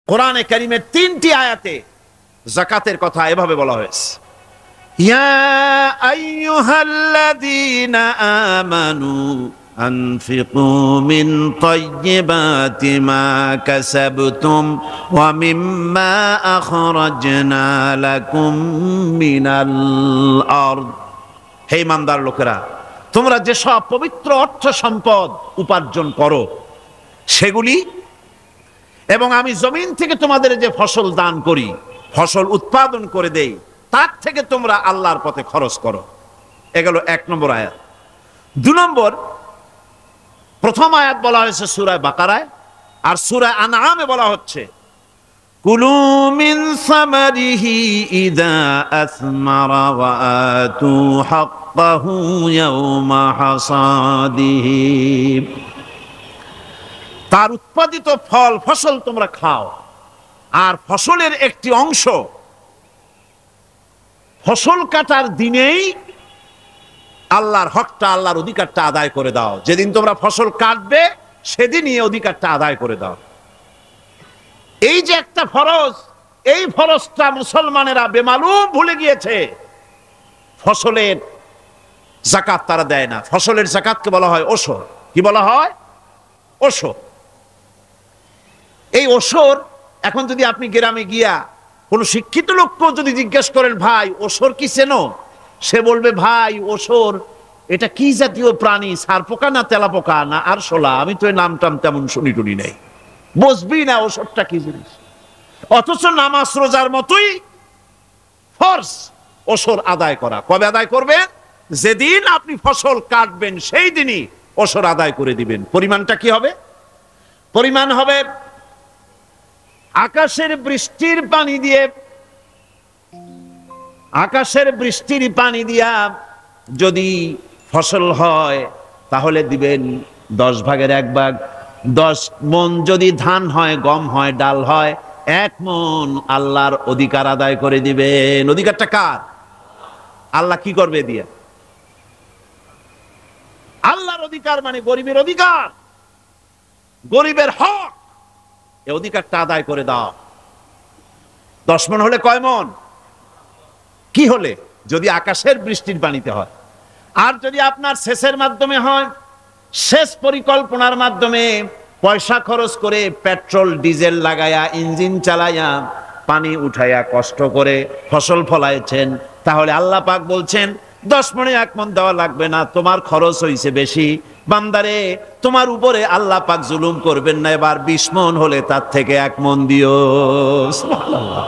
কোরআনে কারীমের 3টি আয়াতে যাকাতের কথা এভাবে বলা হয়েছে, ইয়া আইয়ুহাল্লাযীনা আমানু আনফিকু মিন তাইয়্যিবাতি মা কাসাবতুম ওয়া মিম্মা আখরাজনা লাকুম মিনাল আরদ। হে ইমানদার লোকেরা, তোমরা যেসব পবিত্র অর্থ সম্পদ উপার্জন করো সেগুলি, এবং আমি জমিন থেকে তোমাদের যে ফসল দান করি, ফসল উৎপাদন করে দেই, তার থেকে তোমরা আল্লাহর পথে খরচ করো। এগুলো 1 নম্বর আয়াত। 2 নম্বর, প্রথম আয়াত বলা হয়েছে সূরা বাকারায়, আর সূরা আনআমে বলা হচ্ছে কুলু মিন সামারিহি ইযা আসমারা ওয়া আতু হাক্কাহু ইয়াওমা হাসাদিহি। তার উৎপাদিত ফল ফসল তোমরা খাও, আর ফসলের একটি অংশ ফসল কাটার দিনেই আল্লাহর হকটা, আল্লাহর অধিকারটা আদায় করে দাও। যেদিন তোমরা ফসল কাটবে সেদিনই এই অধিকারটা আদায় করে দাও। এই যে একটা ফরজ, এই ফরজটা মুসলমানেরা বেমালুম ভুলে গিয়েছে। ফসলের যাকাত তারা দেয় না। ফসলের যাকাতকে বলা হয় ওশর। কি বলা হয়? ওশর। এই ওশর, এখন যদি আপনি গ্রামে গিয়া কোন শিক্ষিত লোককেও যদি জিজ্ঞেস করেন, ভাই ওশর কি চেনো? সে বলবে, ভাই ওশর এটা কি জাতীয় প্রাণী, সারপোকা না তেলাপোকা না আরশোলা, আমি তো এই নামটাম তেমন শুনি টুনি নাই, বুঝবি না ওশরটা কি জিনিস। অথচ নামাজ রোজার মতোই ফরজ ওশর আদায় করা। কবে আদায় করবেন? যেদিন আপনি ফসল কাটবেন সেই দিনই ওশর আদায় করে দিবেন। পরিমাণটা কি হবে? পরিমাণ হবে আকাশের বৃষ্টির পানি দিয়ে, আকাশের বৃষ্টির পানি দিয়া যদি ফসল হয় তাহলে দিবেন 10 ভাগের 1 ভাগ। 10 মণ যদি ধান হয়, গম হয়, ডাল হয়, 1 মণ আল্লাহর অধিকার আদায় করে দিবেন। অধিকারটা কার? আল্লাহ কি করবে দিয়া? আল্লাহর অধিকার মানে গরিবের অধিকার, গরিবের হক। এই অধিকারটা আদায় করে দাও। 10 মণ হলে কয় মণ? কি হলে? যদি আকাশের বৃষ্টির পানিতে হয়। আর যদি আপনার সেচের মাধ্যমে হয়, সেচ পরিকল্পনার মাধ্যমে পয়সা খরচ করে পেট্রোল ডিজেল লাগায়া ইঞ্জিন চালায়া পানি উঠাইয়া কষ্ট করে ফসল ফলাইছেন, তাহলে আল্লাহ পাক বলছেন 10 মণে 1 মণ দেওয়া লাগবে না, তোমার খরচ হইছে বেশি। বান্দারে, তোমার উপরে আল্লাহ পাক জুলুম করবেন না, এবার 20 মণ হলে তার থেকে 1 মণ দিও। সুবহানাল্লাহ।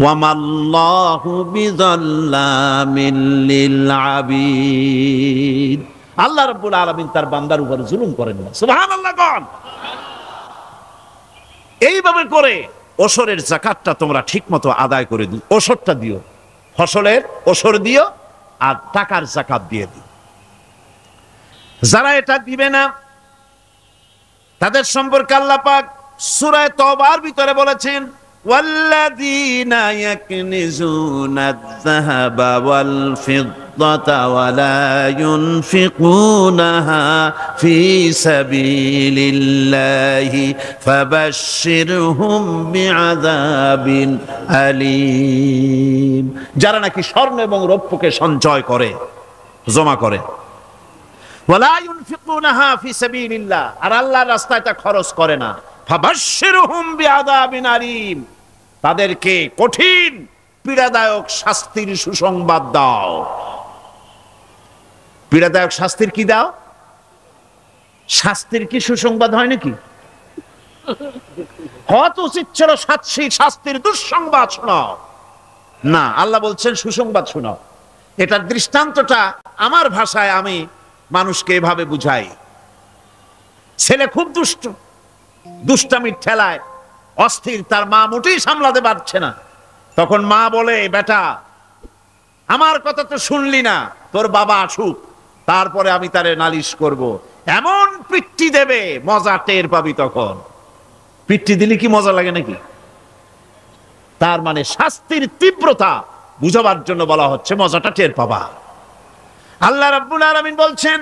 ওয়ামাল্লাহু বিযাল্লামিল লিল আবিদ। আল্লাহ রাব্বুল আলামিন তার বান্দার উপর জুলুম করেন না। সুবহানাল্লাহ। কোন এইভাবে করে ওশরের যাকাতটা তোমরা ঠিকমতো আদায় করে দিও। ওশরটা দিও, ফসলের ওশর দিও, আর টাকার যাকাত দিয়ে দিও। যারা এটা দিবে না তাদের সম্পর্কে আল্লাহ পাক সূরা তওবার ভিতরে বলেছেন, ওয়াল্লাযীনা ইয়াকনিজুনা আয-যাহাবা ওয়াল ফিদ্দাতা ওয়া লা ইউনফিকুনাহা ফি সাবিলিল্লাহি ফাবাশশিরহুম বিআযাবিন আলীম। যারা নাকি স্বর্ণ এবং রৌপ্যকে সঞ্চয় করে, জমা করে, ওয়া লা ইউনফিকুনাহা ফি সাবিলিল্লাহ, আর আল্লাহর রাস্তায় তা খরচ করে না, ফাবাশশিরহুম বিআযাবিন আলীম, তাদেরকে কঠিন পীড়াদায়ক শাস্তির সুসংবাদ দাও। পীড়াদায়ক শাস্তির কি দাও? শাস্তির কি সুসংবাদ হয় নাকি? কত উচিত ছিল শাস্তির দুঃসংবাদ শোনাও, না, আল্লাহ বলছেন সুসংবাদ শোনাও। এটার দৃষ্টান্তটা আমার ভাষায় আমি মানুষকে এভাবে বুঝাই। ছেলে খুব দুষ্ট, দুষ্টামির ঠেলায় অস্থির, তার মা মোটেই সামলাতে পারছে না। তখন মা বলে, বেটা আমার কথা তো শুনলি না, তোর বাবা আসুক, তারপরে আমি তারে নালিশ করব। এমন পিট্টি দেবে, মজা টের পাবি তখন। পিট্টি দিলে কি মজা লাগে নাকি? তার মানে শাস্তির তীব্রতা বুঝাবার জন্য বলা হচ্ছে, মজাটা টের পাবা। আল্লাহ রাব্বুল আলামিন বলছেন,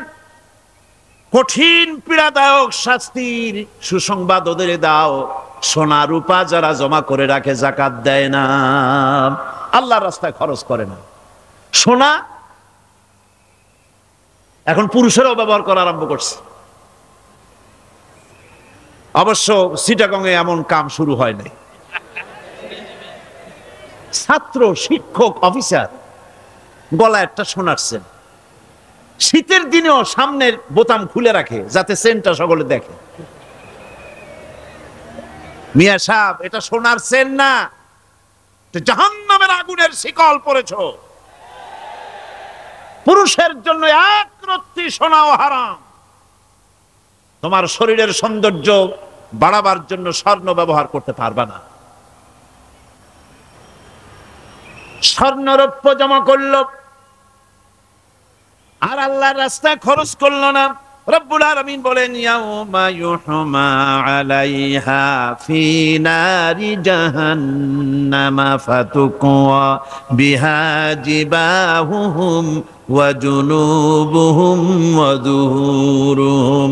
কঠিন পীড়াদায়ক শাস্তির সুসংবাদ ওদের দাও। সোনা রূপা যারা জমা করে রাখে যাকাত দেয় না, আল্লাহর রাস্তায় খরচ করে না। সোনা এখন পুরুষেরাও ব্যবহার করা আরম্ভ করছে। অবশ্য চিটাগংয়ে এমন কাম শুরু হয় নাই। ছাত্র, শিক্ষক, অফিসার গলায় একটা সোনার চেন, শীতের দিনেও সামনের বোতাম খুলে রাখে যাতে চেনটা সকলে দেখে। মিয়া সাহেব, এটা সোনার চেন না, জাহান্নামের আগুনের শিকল পড়েছো। পুরুষের জন্য এক রত্তি সোনাও হারাম। তোমার শরীরের সৌন্দর্য বাড়াবার জন্য স্বর্ণ ব্যবহার করতে পারবা না। স্বর্ণ রৌপ্য জমা করলো আর আল্লাহর রাস্তায় খরচ করলো না। রব্বুল আলামিন বলেন, ইয়াউমা ইউহমা আলাইহা ফি নারি জাহান্নামা ফাতুকওয়া বিহা জিবাহুহুম ওয়া জুনুবুহুম ওয়া যুহুরুহুম।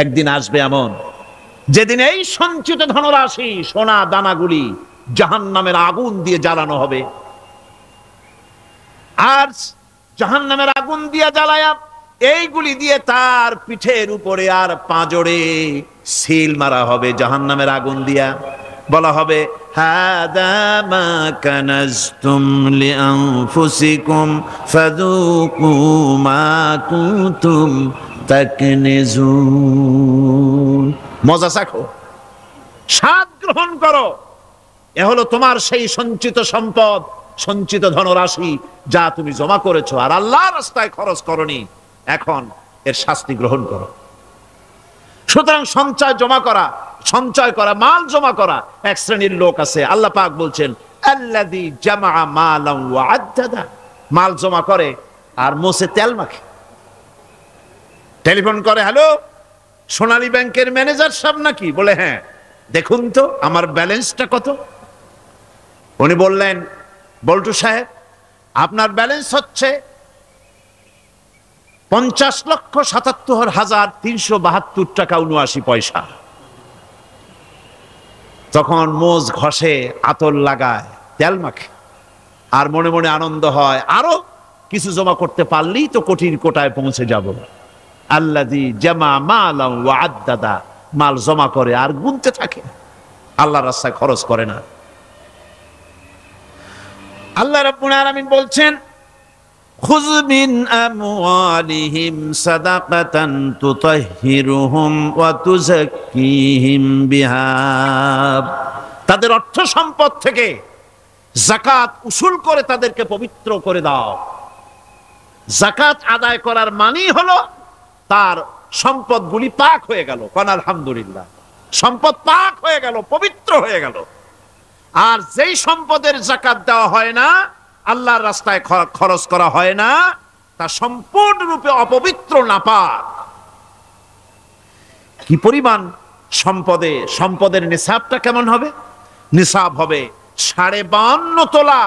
একদিন আসবে এমন যেদিন এই সঞ্চিত ধনরাশি, সোনা দানাগুলি জাহান্নামের আগুন দিয়ে জ্বালানো হবে। আর জাহান্নামের আগুন দিয়ে জ্বালায়া এইগুলি দিয়ে তার পিঠের উপরে আর পাঁজরে সিল মারা হবে জাহান্নামের আগুন দিয়া। বলা হবে, হাদা মা কানাজতুম লিআনফুসিকুম ফাযুকু মা কুনতুম তাকনিজুন। মজা চাখো, স্বাদ গ্রহণ করো। এ হলো তোমার সেই সঞ্চিত সম্পদ, সঞ্চিত ধনরাশি যা তুমি জমা করেছো আর আল্লাহর রাস্তায় খরচ করনি। এখন এর শাস্তি গ্রহণ করো। সুতরাং সঞ্চয় করা, মাল জমা করা এক শ্রেণীর লোক আছে। আল্লাহ পাক বলছেন, আল্লাযী জামা মালান ওয়া আদ্দাদা। মাল জমা করে আর মোছে তেল মাখে। টেলিফোন করে, হ্যালো, সোনালী ব্যাংকের ম্যানেজার সাহেব নাকি? বলে, হ্যাঁ, দেখুন তো আমার ব্যালেন্সটা কত। উনি বললেন, বল্টু সাহেব, আপনার ব্যালেন্স হচ্ছে 50,77,372 টাকা 79 পয়সা। তখন মোজ ঘষে, আতর লাগায়, তেল মাখে আর মনে মনে আনন্দ হয়, আরো কিছু জমা করতে পারলেই তো কঠিন কোটায় পৌঁছে যাব। আল্লাযী জামা মালান ওয়া আদ্দাদা। মাল জমা করে আর গুনতে থাকে, আল্লাহর রাস্তায় খরচ করে না। আল্লাহ রাব্বুল আলামিন বলছেন, খুয মিন আমওয়ালিহিম সাদাকাতান তুতাহহিরুহুম ওয়া তুযাক্কিহিম বিহা। তাদের অর্থ সম্পদ থেকে যাকাত উসুল করে তাদেরকে পবিত্র করে দাও। যাকাত আদায় করার মানেই হলো তার সম্পদগুলি পাক হয়ে গেল। কোন আলহামদুলিল্লাহ। সম্পদ পাক হয়ে গেল, পবিত্র হয়ে গেল। আর যেই সম্পদের যাকাত দেওয়া হয় না, আল্লাহর রাস্তায় খরচ করা হয় না, তা সম্পূর্ণরূপে অপবিত্র, নাপাক। কি পরিমাণ সম্পদের নিসাবটা কেমন হবে? নিসাব হবে 52.5 তোলা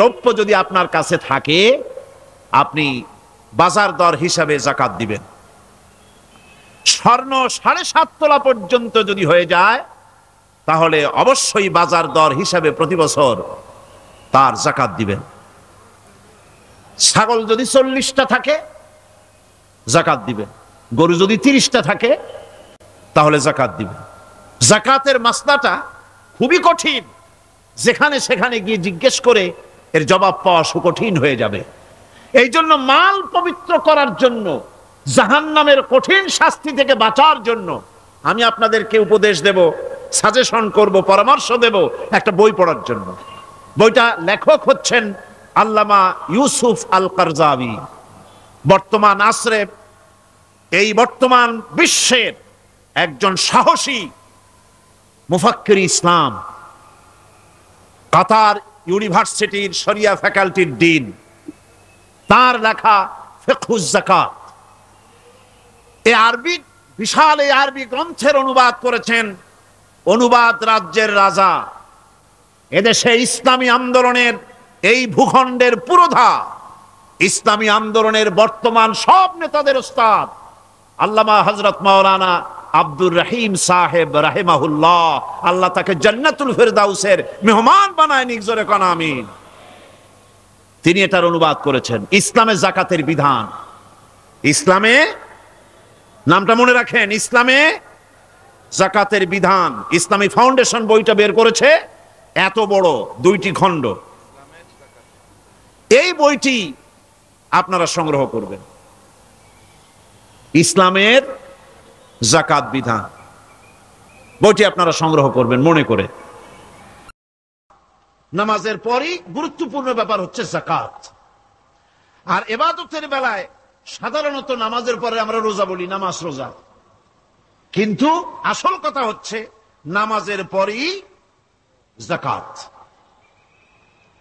রৌপ্য যদি আপনার কাছে থাকে, আপনি বাজার দর হিসাবে যাকাত দিবেন। স্বর্ণ 7.5 তোলা পর্যন্ত যদি হয়ে যায়, তাহলে অবশ্যই বাজার দর হিসাবে প্রতি বছর তার যাকাত দিবেন। ছাগল যদি 40টা থাকে, যাকাত দিবেন। গরু যদি 30টা থাকে, তাহলে যাকাত দিবেন। যাকাতের মাসলাটা খুবই কঠিন। যেখানে সেখানে গিয়ে জিজ্ঞেস করে এর জবাব পাওয়া সুকঠিন হয়ে যাবে। এই জন্য মাল পবিত্র করার জন্য, জাহান্নামের কঠিন শাস্তি থেকে বাঁচার জন্য আমি আপনাদেরকে উপদেশ দেব, সাজেশন করব, পরামর্শ দেব একটা বই পড়ার জন্য। বইটা লেখক হচ্ছেন আল্লামা ইউসুফ আল কারজাবী। বর্তমান আসরে, এই বর্তমান বিশ্বের একজন সাহসী মুফাক্কির ইসলাম, কাতার ইউনিভার্সিটির শরিয়া ফ্যাকাল্টির ডিন। তার লেখা ফিকহুজ যাকাত, বিশাল এই আরবি গ্রন্থের অনুবাদ করেছেন অনুবাদ রাজ্যের রাজা, এদেশে ইসলামী আন্দোলনের, এই ভূখণ্ডের পুরোধা, ইসলামী আন্দোলনের বর্তমান সব নেতাদের ওস্তাদ আল্লামা হযরত মাওলানা আব্দুর রহিম সাহেব রাহিমাহুল্লাহ, আল্লাহ তাকে জান্নাতুল ফেরদাউসের মেহমান বানায় নিক, জোরে কোন আমিন। তিনি এটার অনুবাদ করেছেন ইসলামে যাকাতের বিধান। ইসলামে, নামটা মনে রাখেন, ইসলামে যাকাতের বিধান। ইসলামী ফাউন্ডেশন বইটা বের করেছে, এত বড় 2টি খণ্ড। এই বইটি আপনারা সংগ্রহ করবেন, ইসলামের যাকাত বিধান, বইটি আপনারা সংগ্রহ করবেন মনে করে। নামাজের পরই গুরুত্বপূর্ণ ব্যাপার হচ্ছে যাকাত। আর ইবাদতের বেলায় সাধারণত নামাজের পরে আমরা রোজা বলি, নামাজ রোজা, কিন্তু আসল কথা হচ্ছে নামাজের পরই যাকাত।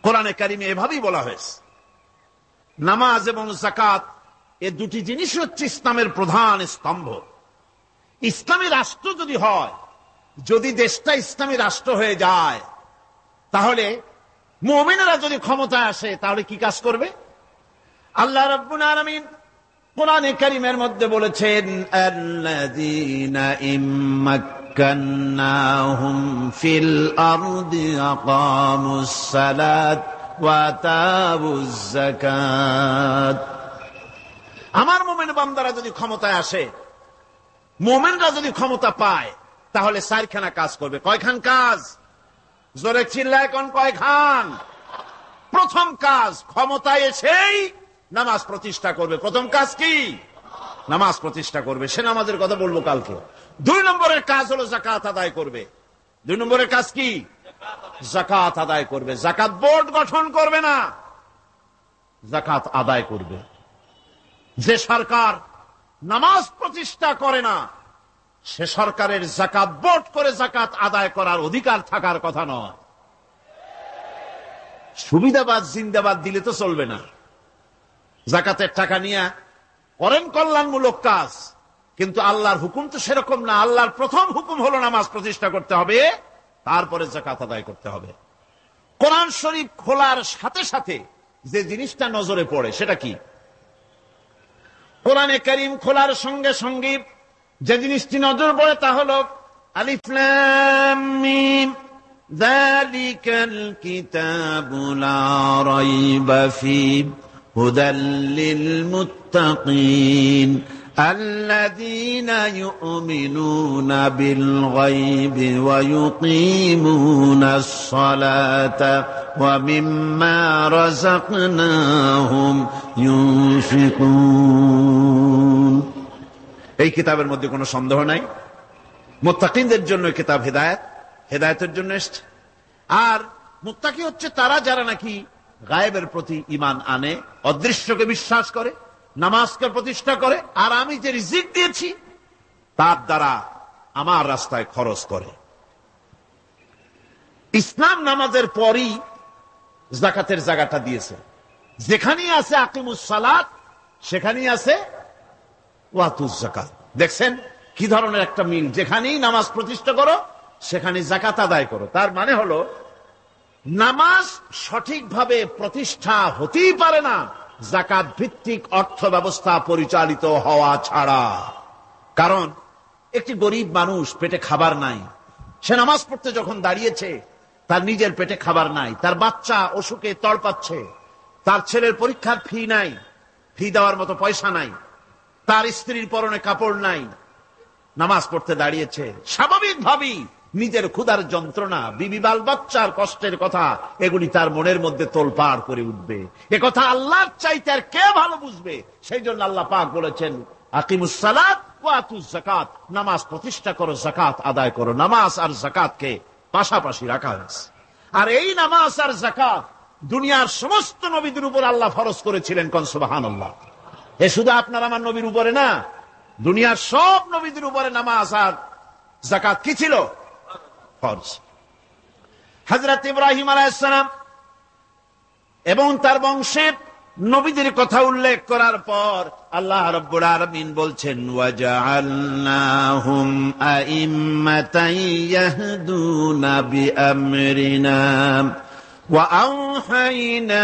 কোরআনে কারিমে এভাবেই বলা হয়েছে। নামাজ এবং যাকাত এই দুটি জিনিস হচ্ছে ইসলামের প্রধান স্তম্ভ। ইসলামী রাষ্ট্র যদি হয়, যদি দেশটা ইসলামী রাষ্ট্র হয়ে যায়, তাহলে মুমিনেরা যদি ক্ষমতায় আসে তাহলে কি কাজ করবে? আল্লাহ রাব্বুল আলামিন কোরআনে কারীমের মধ্যে বলেছেন, আল্লাযীনা ইম্মাক্কান্নাহুম ফিল আরদি আকামুস সালাত ওয়া আতাউজ যাকাত। আমার মুমিন বান্দারা যদি ক্ষমতায় আসে, মুমিনরা যদি ক্ষমতা পায়, তাহলে 4খানা কাজ করবে। কয়খান কাজ? জোরে চিল্লায় কোন কয়খান? প্রথম কাজ, ক্ষমতায় এসেই নামাজ প্রতিষ্ঠা করবে। প্রথম কাজ কি? নামাজ প্রতিষ্ঠা করবে। সে নামাজের কথা বলবো কালকে। 2 নম্বরের কাজ হলো যাকাত আদায় করবে। 2 নম্বরের কাজ কি? যাকাত আদায় করবে। যাকাত বোর্ড গঠন করবে না, যাকাত আদায় করবে। যে সরকার নামাজ প্রতিষ্ঠা করে না, সে সরকারের যাকাত বোর্ড করে যাকাত আদায় করার অধিকার থাকার কথা নয়। সুবিধাবাদ জিন্দাবাদ দিলে তো চলবে না। যাকাতের টাকা নিয়ে করেন কল্যাণমূলক কাজ, কিন্তু আল্লাহর হুকুম তো সেরকম না। আল্লাহর প্রথম হুকুম হলো নামাজ প্রতিষ্ঠা করতে হবে, তারপরে যাকাত আদায় করতে হবে। কোরআন শরীফ খোলার সাথে সাথে যে জিনিসটা নজরে পড়ে সেটা কি? কোরআনে কারীম খোলার সঙ্গে সঙ্গে যে জিনিসটি নজর পড়ে তা হলো আলিফ লাম মিম যালিকাল কিতাবু লা রাইবা ফীহি হুদাল লিল মুত্তাকিন আল্লাযীনা ইউমিনুনা বিল গায়বি ওয়া ইউকিমুনাস সালাতা ওয়া মিম্মা রাযাকনাহুম ইউনফিকুন। এই কিতাবের মধ্যে কোনো সন্দেহ নাই, মুত্তাকিনদের জন্য কিতাব হেদায়েত, হেদায়েতের জন্য এসেছে। আর মুত্তাকি হচ্ছে তারা যারা নাকি গায়েবের প্রতি ঈমান আনে, অদৃশ্যকে বিশ্বাস করে, নামাজকে প্রতিষ্ঠা করে, আর আমি যে রিজিক দিয়েছি তার দ্বারা আমার রাস্তায় খরচ করে। ইসলাম নামাজের পরই যাকাতের জায়গাটা দিয়েছে। যেখানেই আছে আকিমুস সালাত, সেখানেই আছে ওয়াতুজ যাকাত। দেখছেন কি ধরনের একটা মিল? যেখানেই নামাজ প্রতিষ্ঠা করো সেখানে যাকাত আদায় করো। তার মানে হলো নামাজ সঠিকভাবে প্রতিষ্ঠা হতেই পারে না যাকাত ভিত্তিক অর্থ ব্যবস্থা পরিচালিত হওয়া ছাড়া। কারণ একটি গরিব মানুষ, পেটে খাবার নাই, সে নামাজ পড়তে যখন দাঁড়িয়েছে তার নিজের পেটে খাবার নাই, তার বাচ্চা অসুখে তড়পাচ্ছে, তার ছেলের পরীক্ষার ফি নাই, ফি দেওয়ার মতো পয়সা নাই, তার স্ত্রীর পরনে কাপড় নাই, নামাজ পড়তে দাঁড়িয়েছে। স্বাভাবিকভাবেই নিজের ক্ষুধার যন্ত্রণা, বিবি বাল বাচ্চার কষ্টের কথা, এগুলি তার মনের মধ্যে তোলপাড় করে উঠবে। এ কথা আল্লাহর চাইতে আর কে ভালো বুঝবে? সেই জন্য আল্লাহ পাক বলেছেন, আকিমুস সালাত ওয়া আতুজ যাকাত, নামাজ প্রতিষ্ঠা করো, যাকাত আদায় করো। নামাজ আর যাকাতকে পাশাপাশি রাখা হয়েছে। আর এই নামাজ আর যাকাত দুনিয়ার সমস্ত নবীদের উপর আল্লাহ ফরজ করেছিলেন। কোন সুবহানাল্লাহ। এ শুধু আপনার আমার নবীর উপরে না, দুনিয়ার সব নবীদের উপরে নামাজ আর যাকাত কি ছিল? ফরজ। হযরত ইব্রাহিম আলাইহিস সালাম এবং তার বংশের নবীদের কথা উল্লেখ করার পর আল্লাহ রাব্বুল আলামিন বলছেন, ওয়াজআলনাহুম আইম্মাতান ইয়াহদুনা বিআমরিনা ওয়া আওহাইনা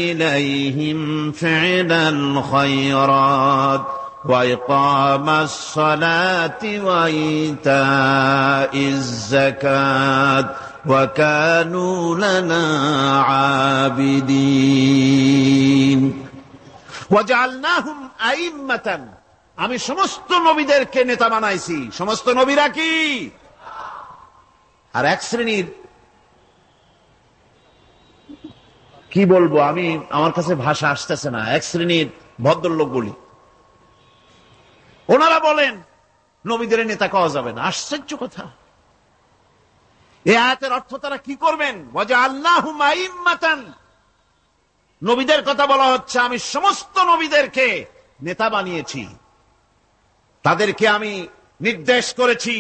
ইলাইহিম ফি'লাল খায়রাত وإقام الصلاة وإيتاء الزكاة وكانوا لنا عابدين وجعلناهم أئمة আমি সমস্ত নবীদেরকে নেতা বানাইছি। সমস্ত নবীরা কি? আর এক শ্রেণীর, কি বলবো আমি, আমার কাছে ভাষা আসতেছে না, এক শ্রেণীর ভদ্রলোক বলি, ওনারা বলেন নবীদের নেতা কওয়া যাবে না। আশ্চর্য কথা। এই আয়াতের অর্থ তারা কি করবেন? ওয়াজআলনাহুম আইম্মাতান, নবীদের কথা বলা হচ্ছে, আমি সমস্ত নবীদেরকে নেতা বানিয়েছি, তাদেরকে আমি নির্দেশ করেছি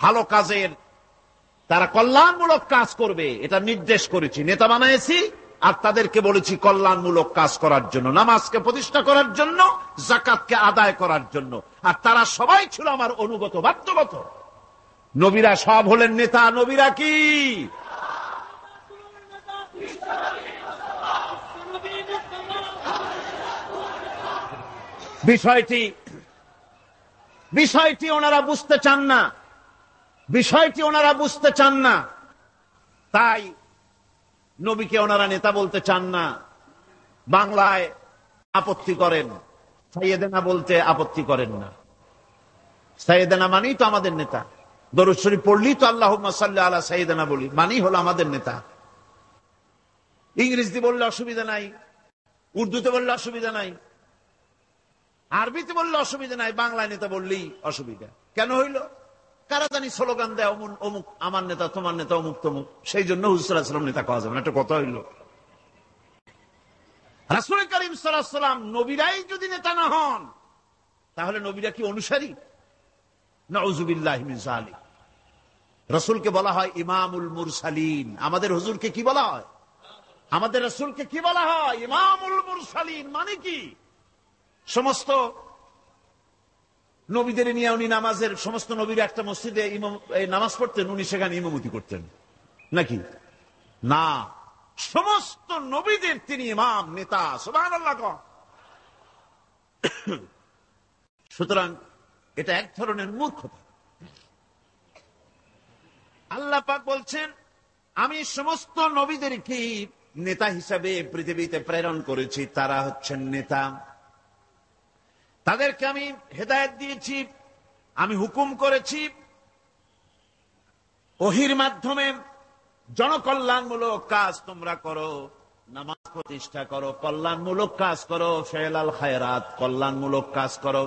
ভালো কাজের, তারা কল্যাণমূলক কাজ করবে এটা নির্দেশ করেছি, নেতা বানিয়েছি। আর তাদেরকে বলেছি কল্যাণমূলক কাজ করার জন্য, নামাজকে প্রতিষ্ঠা করার জন্য, যাকাতকে আদায় করার জন্য। আর তারা সবাই ছিল আমার অনুগত, বাধ্যগত। নবীরা সব হলেন নেতা। নবীরা কি? বিষয়টি ওনারা বুঝতে চান না, বিষয়টি ওনারা বুঝতে চান না, তাই নবীকে ওনারা নেতা বলতে চান না। বাংলায় আপত্তি করেন, সাইয়েদেনা বলতে আপত্তি করেন না। সাইয়েদেনা মানেই তো আমাদের নেতা। দরুদ শরীফ পড়লি তো আল্লাহুম্মা সাল্লি আলা সাইয়েদেনা বলি, মানেই হলো আমাদের নেতা। ইংরেজিতে বললে অসুবিধা নাই, উর্দুতে বললে অসুবিধা নাই, আরবিতে বললে অসুবিধা নাই, বাংলায় নেতা বললেই অসুবিধা। কেন হইল? কারা জানি স্লোগান দেয় অমুক আমার নেতা, তোমার নেতা অমুক তমুক, সেই জন্য হুজুর সাল্লাল্লাহু আলাইহি ওয়াসাল্লাম নেতা কওয়া যাবে না। একটা কথা হইল। রাসূল করিম সাল্লাল্লাহু আলাইহি ওয়াসাল্লাম নবীরাই যদি নেতা না হন, তাহলে নবীরা কি অনুসারী? নাউযুবিল্লাহি মিন যালিক। রাসূলকে বলা হয় ইমামুল মুরসালিন। আমাদের হুজুরকে কি বলা হয়? আমাদের রাসূলকে কি বলা হয়? ইমামুল মুরসালিন। মানে কি? সমস্ত নবীদের নিয়ে উনি নামাজের, সমস্ত নবীরা একটা মসজিদে নামাজ পড়তেন, উনি সেখানে ইমামতি করতেন নাকি? না, সমস্ত নবীদের তিনি ইমাম, নেতা। সুবহানাল্লাহ। সুতরাং এটা এক ধরনের মূর্খতা। আল্লাহ পাক বলছেন, আমি সমস্ত নবীদেরকে নেতা হিসাবে পৃথিবীতে প্রেরণ করেছি। তারা হচ্ছেন নেতা। তাদেরকে আমি হেদায়েত দিয়েছি, আমি হুকুম করেছি, ওহীর মাধ্যমে জনকল্যাণমূলক কাজ তোমরা করো, নামাজ প্রতিষ্ঠা করো, কল্যাণমূলক কাজ করো, ফেলাল খায়রাত, কল্যাণমূলক কাজ করো,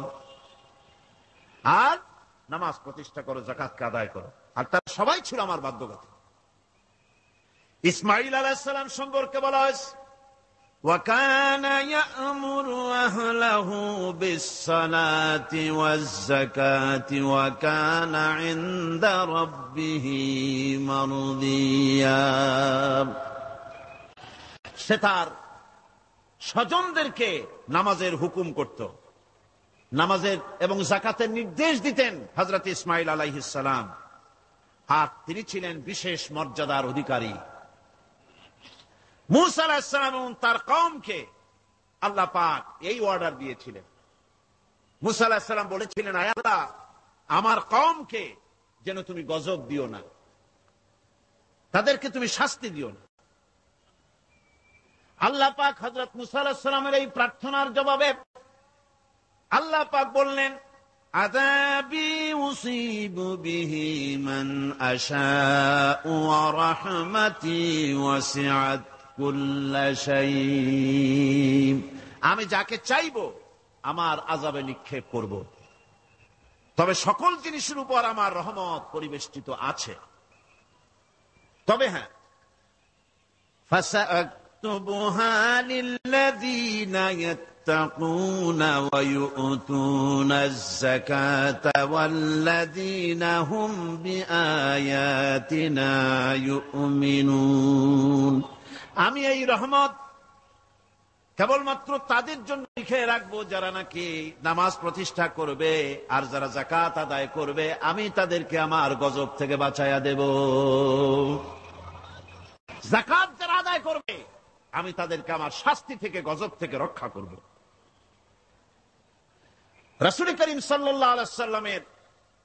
আর নামাজ প্রতিষ্ঠা করো, যাকাতকে আদায় করো। আর তারা সবাই ছিল আমার বাধ্যগত। ইসমাঈল আলাইহিস সালাম সম্পর্কে বলা হয়েছে, وَكَانَ يَأْمُرُ أَهْلَهُ بِالصَّلَاةِ وَالزَّكَاةِ وَكَانَ عِندَ رَبِّهِ مَرْضِيًّا। সে তার স্বজনদেরকে নামাজের হুকুম করত, নামাজের এবং যাকাতের নির্দেশ দিতেন হযরত ইসমাঈল আলাইহিস সালাম। আর তিনি ছিলেন বিশেষ মর্যাদার অধিকারী। মূসা আলাইহিস সালাম এবং তার কওমকে আল্লাহ পাক এই অর্ডার দিয়েছিলেন। মূসা আলাইহিস সালাম বলেছিলেন, আয় আল্লাহ, আমার কওমকে যেন তুমি গজব দিও না, তাদেরকে তুমি শাস্তি দিও না। আল্লাহ পাক হযরত মূসা আলাইহিস সালামের এই প্রার্থনার জবাবে আল্লাহ পাক বললেন, আযাবি উসিবু বিহি মান আশাউ ওয়া রাহমাতি ওয়াসিআত কুল্লা শাই। আমি যাকে চাইবো আমার আযাবে নিক্ষেপ করব, তবে সকল জিনিসের উপর আমার রহমত পরিবেষ্টিত আছে। তবে হ্যাঁ, ফাসাকতুবুহা লিল্লাযীনা ইয়াত্তাকুনা ওয়া ইউতুনাজ যাকাতা ওয়াল্লাযীনা হুম বিআয়াতিনা ইউমিনুন। আমি এই রহমত কেবলমাত্র তাদের জন্য লিখে রাখবো যারা নাকি নামাজ প্রতিষ্ঠা করবে আর যারা যাকাত আদায় করবে, আমি তাদেরকে আমার গজব থেকে বাঁচাইয়া দেব। যাকাত যারা আদায় করবে আমি তাদেরকে আমার শাস্তি থেকে, গজব থেকে রক্ষা করব। রাসূল করিম সাল্লাল্লাহু আলাইহি ওয়াসাল্লামের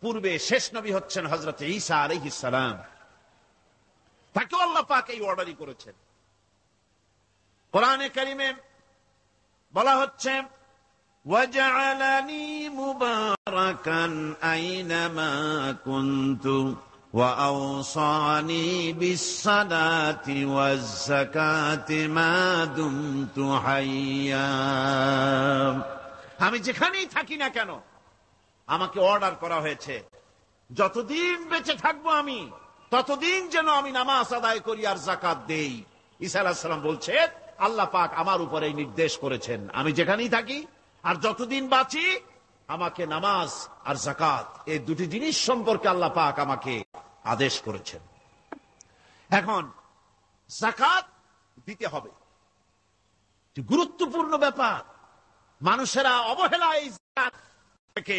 পূর্বে শেষ নবী হচ্ছেন হযরত ঈসা আলাইহিস সালাম। তাকে আল্লাহ পাক এই অর্ডারই করেছেন। কোরআনে কারিমে বলা হচ্ছে ওয়াজআলানি মুবারাকান আইনামা কুনতু ওয়া আওসানি বিস-সালাতি ওয়াজ-যাকাতি মা দুমতু হাইয়া। আমি যেখানেই থাকি না কেন আমাকে অর্ডার করা হয়েছে যতদিন বেঁচে থাকবো আমি ততদিন যেন আমি নামাজ আদায় করি আর যাকাত দেই। ঈসা আলাইহিস সালাম বলছে আল্লাহ পাক আমার উপরে নির্দেশ করেছেন আমি যেখানেই থাকি আর যতদিন বাঁচি আমাকে নামাজ আর যাকাত এই দুটি জিনিস সম্পর্কে আল্লাহ পাক আমাকে আদেশ করেছেন। এখন যাকাত দিতে হবে, গুরুত্বপূর্ণ ব্যাপার। মানুষেরা অবহেলায় যাকাত থেকে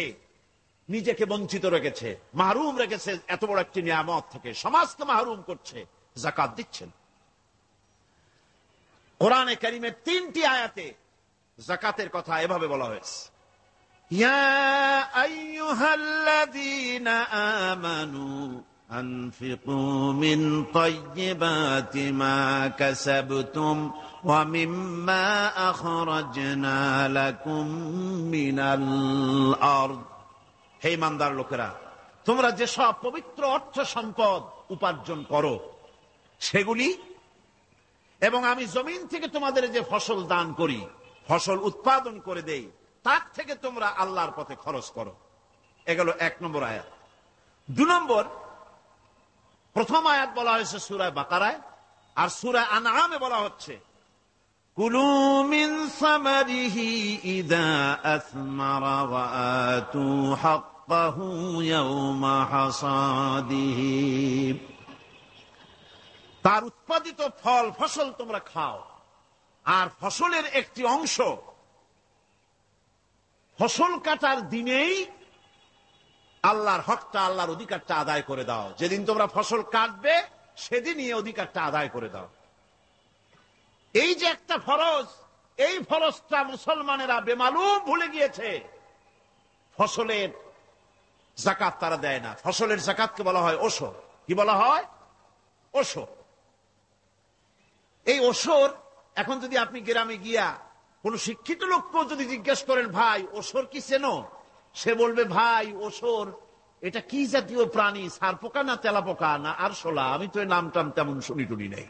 নিজেকে বঞ্চিত রেখেছে, মাহরুম রেখেছে এত বড় একটি নিয়ামত থেকে, সমাজকে মাহরুম করছে, যাকাত দিচ্ছেন। কোরআনে কারিমের 3টি আয়াতে যাকাতের কথা এভাবে বলা হয়েছে, ইয়া আইয়ুহাল্লাযীনা আমানু আনফিকু মিন তাইয়্যিবাতি মা কাসাবতুম ওয়া মিম্মা আখরাজনা লাকুম মিনাল আরদ। হে ইমানদার লোকেরা, তোমরা যেসব পবিত্র অর্থ সম্পদ উপার্জন করো সেগুলি এবং আমি জমিন থেকে তোমাদের যে ফসল দান করি, ফসল উৎপাদন করে দেই, তার থেকে তোমরা আল্লাহর পথে খরচ করো। এগুলো 1 নম্বর আয়াত। 2 নম্বর, প্রথম আয়াত বলা হয়েছে সূরা বাকারায়, আর সূরা আনআমে বলা হচ্ছে কুলু মিন সামারিহি ইযা আসমারা ওয়া আতু হাক্কাহু ইয়াওমা হাসাদিহি। তার উৎপাদিত ফল ফসল তোমরা খাও, আর ফসলের একটি অংশ ফসল কাটার দিনেই আল্লাহর হকটা, আল্লাহর অধিকারটা আদায় করে দাও। যেদিন তোমরা ফসল কাটবে সেদিনই এই অধিকারটা আদায় করে দাও। এই যে একটা ফরজ, এই ফরজটা মুসলমানেরা বেমালুম ভুলে গিয়েছে। ফসলের যাকাত তারা দেয় না। ফসলের যাকাতকে বলা হয় ওশর। কি বলা হয়? ওশর। এই ওশর এখন যদি আপনি গ্রামে গিয়া কোন শিক্ষিত লোককেও যদি জিজ্ঞেস করেন ভাই ওশর কি চেনো, সে বলবে ভাই ওশর এটা কি জাতীয় প্রাণী, সারপোকা না তেলাপোকা না আরশোলা, আমি তো নাম টাম তেমন শুনি টুনি নাই,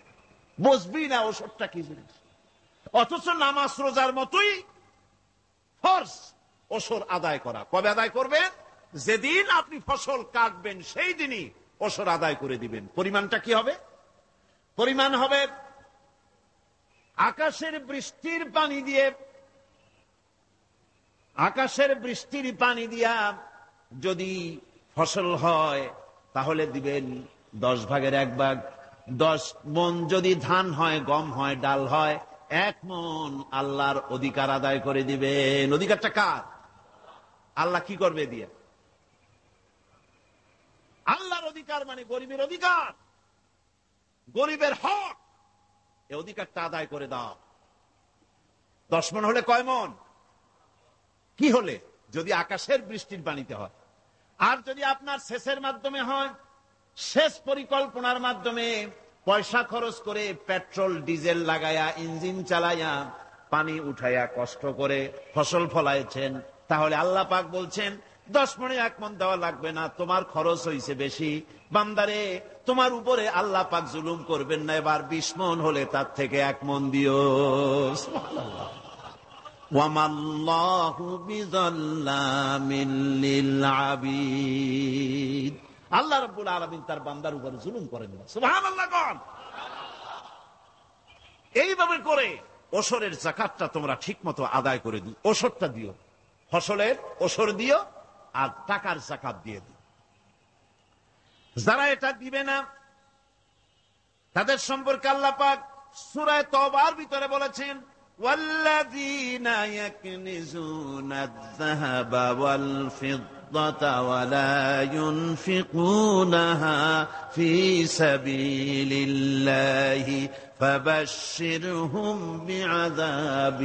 বুঝবি না ওশরটা কি জিনিস। অথচ নামাজ রোজার মতোই ফরজ ওশর আদায় করা। কবে আদায় করবেন? যেদিন আপনি ফসল কাটবেন সেই দিনই ওশর আদায় করে দিবেন। পরিমাণটা কি হবে? পরিমাণ হবে আকাশের বৃষ্টির পানি দিয়ে, আকাশের বৃষ্টির পানি দিয়া যদি ফসল হয় তাহলে দিবেন 10 ভাগের 1 ভাগ। 10 মণ যদি ধান হয়, গম হয়, ডাল হয়, 1 মণ আল্লাহর অধিকার আদায় করে দিবেন। অধিকারটা কার? আল্লাহ কি করবে দিয়ে? আল্লাহর অধিকার মানে গরিবের অধিকার, গরিবের হক। এই অধিকারটা আদায় করে দাও। 10 মণ হলে কয় মণ? কি হলে? যদি আকাশের বৃষ্টির পানিতে হয়। আর যদি আপনার সেচের মাধ্যমে হয়, সেচ পরিকল্পনার মাধ্যমে পয়সা খরচ করে পেট্রোল ডিজেল লাগায়া ইঞ্জিন চালাইয়া পানি উঠাইয়া কষ্ট করে ফসল ফলাইছেন, তাহলে আল্লাহ পাক বলছেন 10 মণে 1 মণ দেওয়া লাগবে না, তোমার খরচ হয়েছে বেশি। বান্দারে তোমার উপরে আল্লাহ পাক জুলুম করবেন না, এবার 20 মণ হলে তার থেকে 1 মণ দিও। সুবহানাল্লাহ। ওয়ামাল্লাহু বিযাল্লামিন লিল আবিদ। আল্লাহ রাব্বুল আলামিন তার বান্দার উপর জুলুম করেন না। সুবহানাল্লাহ। কোন এইভাবে করে ওশরের যাকাতটা তোমরা ঠিকমতো আদায় করে দিও। ওশরটা দিও, ফসলের ওশর দিও আর টাকার যাকাত দিয়ে দিও। যারা এটা দিবে না তাদের সম্পর্কে আল্লাহ পাক সূরা তওবার ভিতরে বলেছেন ওয়াল্লাযীনা ইয়াকনিজুনা আয-যাহাবা ওয়াল ফিদ্দা الفضة ولا ينفقونها في سبيل الله فبشرهم بعذاب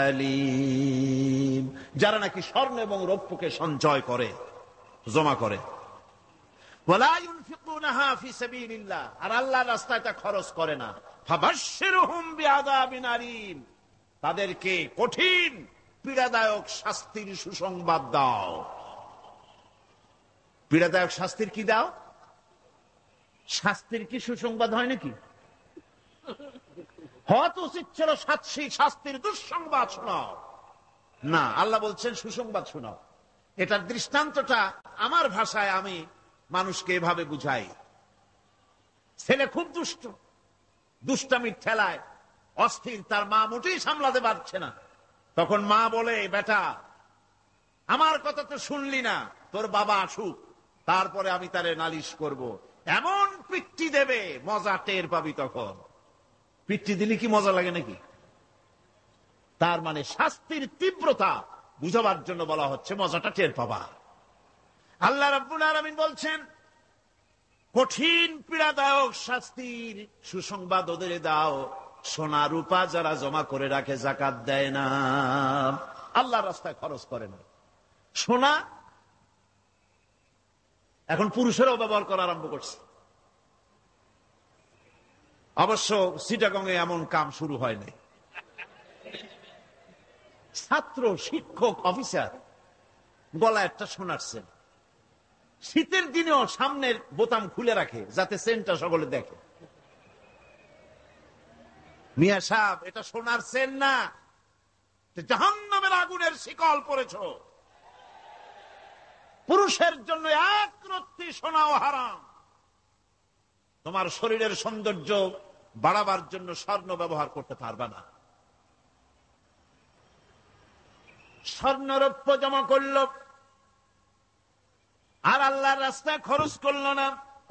أليم। যারা নাকি স্বর্ণ এবং রৌপ্যকে সঞ্চয় করে, জমা করে, ওয়ালা ইউনফিকুনাহা ফি সাবিলিল্লাহ, আর আল্লাহর রাস্তায় তা খরচ করে না, ফাবাশশিরহুম বিআযাবিন আলীম, তাদেরকে কঠিন পীড়াদায়ক শাস্তির সুসংবাদ দাও। পীড়াদায়ক শাস্তির কি দাও? শাস্তির কি সুসংবাদ হয় নাকি? হয়তো উচিত ছিল শাস্তির দুঃসংবাদ শোনাও, না, আল্লাহ বলছেন সুসংবাদ শোনাও। এটার দৃষ্টান্তটা আমার ভাষায় আমি মানুষকে এভাবে বুঝাই। ছেলে খুব দুষ্ট, দুষ্টামির ঠেলায় অস্থির, তার মা মোটেই সামলাতে পারছে না। তখন মা বলে, বেটা আমার কথা তো শুনলি না, তোর বাবা আসুক, তারপরে আমি তারে নালিশ করব। এমন পিট্টি দেবে, মজা টের পাবি তখন। পিট্টি দিলে কি মজা লাগে নাকি? তার মানে শাস্তির তীব্রতা বুঝাবার জন্য বলা হচ্ছে, মজাটা টের পাবা। আল্লাহ রাব্বুল আলামিন বলছেন, কঠিন পীড়াদায়ক শাস্তির সুসংবাদ ওদের দাও, সোনা রূপা যারা জমা করে রাখে, যাকাত দেয় না, আল্লাহর রাস্তায় খরচ করে না। সোনা এখন পুরুষেরাও ব্যবহার করা আরম্ভ করছে। অবশ্য চিটাগংয়ে এমন কাম শুরু হয় নাই। ছাত্র, শিক্ষক, অফিসার গলায় একটা সোনার চেন, শীতের দিনেও সামনের বোতাম খুলে রাখে যাতে চেনটা সকলে দেখে। মিয়া সাহেব, এটা সোনার চেন না, জাহান্নামের আগুনের শিকল পড়েছ। পুরুষের জন্য এক রত্তি সোনাও হারাম। তোমার শরীরের সৌন্দর্য বাড়াবার জন্য স্বর্ণ ব্যবহার করতে পারবে না। স্বর্ণরৌপ্য জমা করল আর আল্লাহর রাস্তায় খরচ করল না।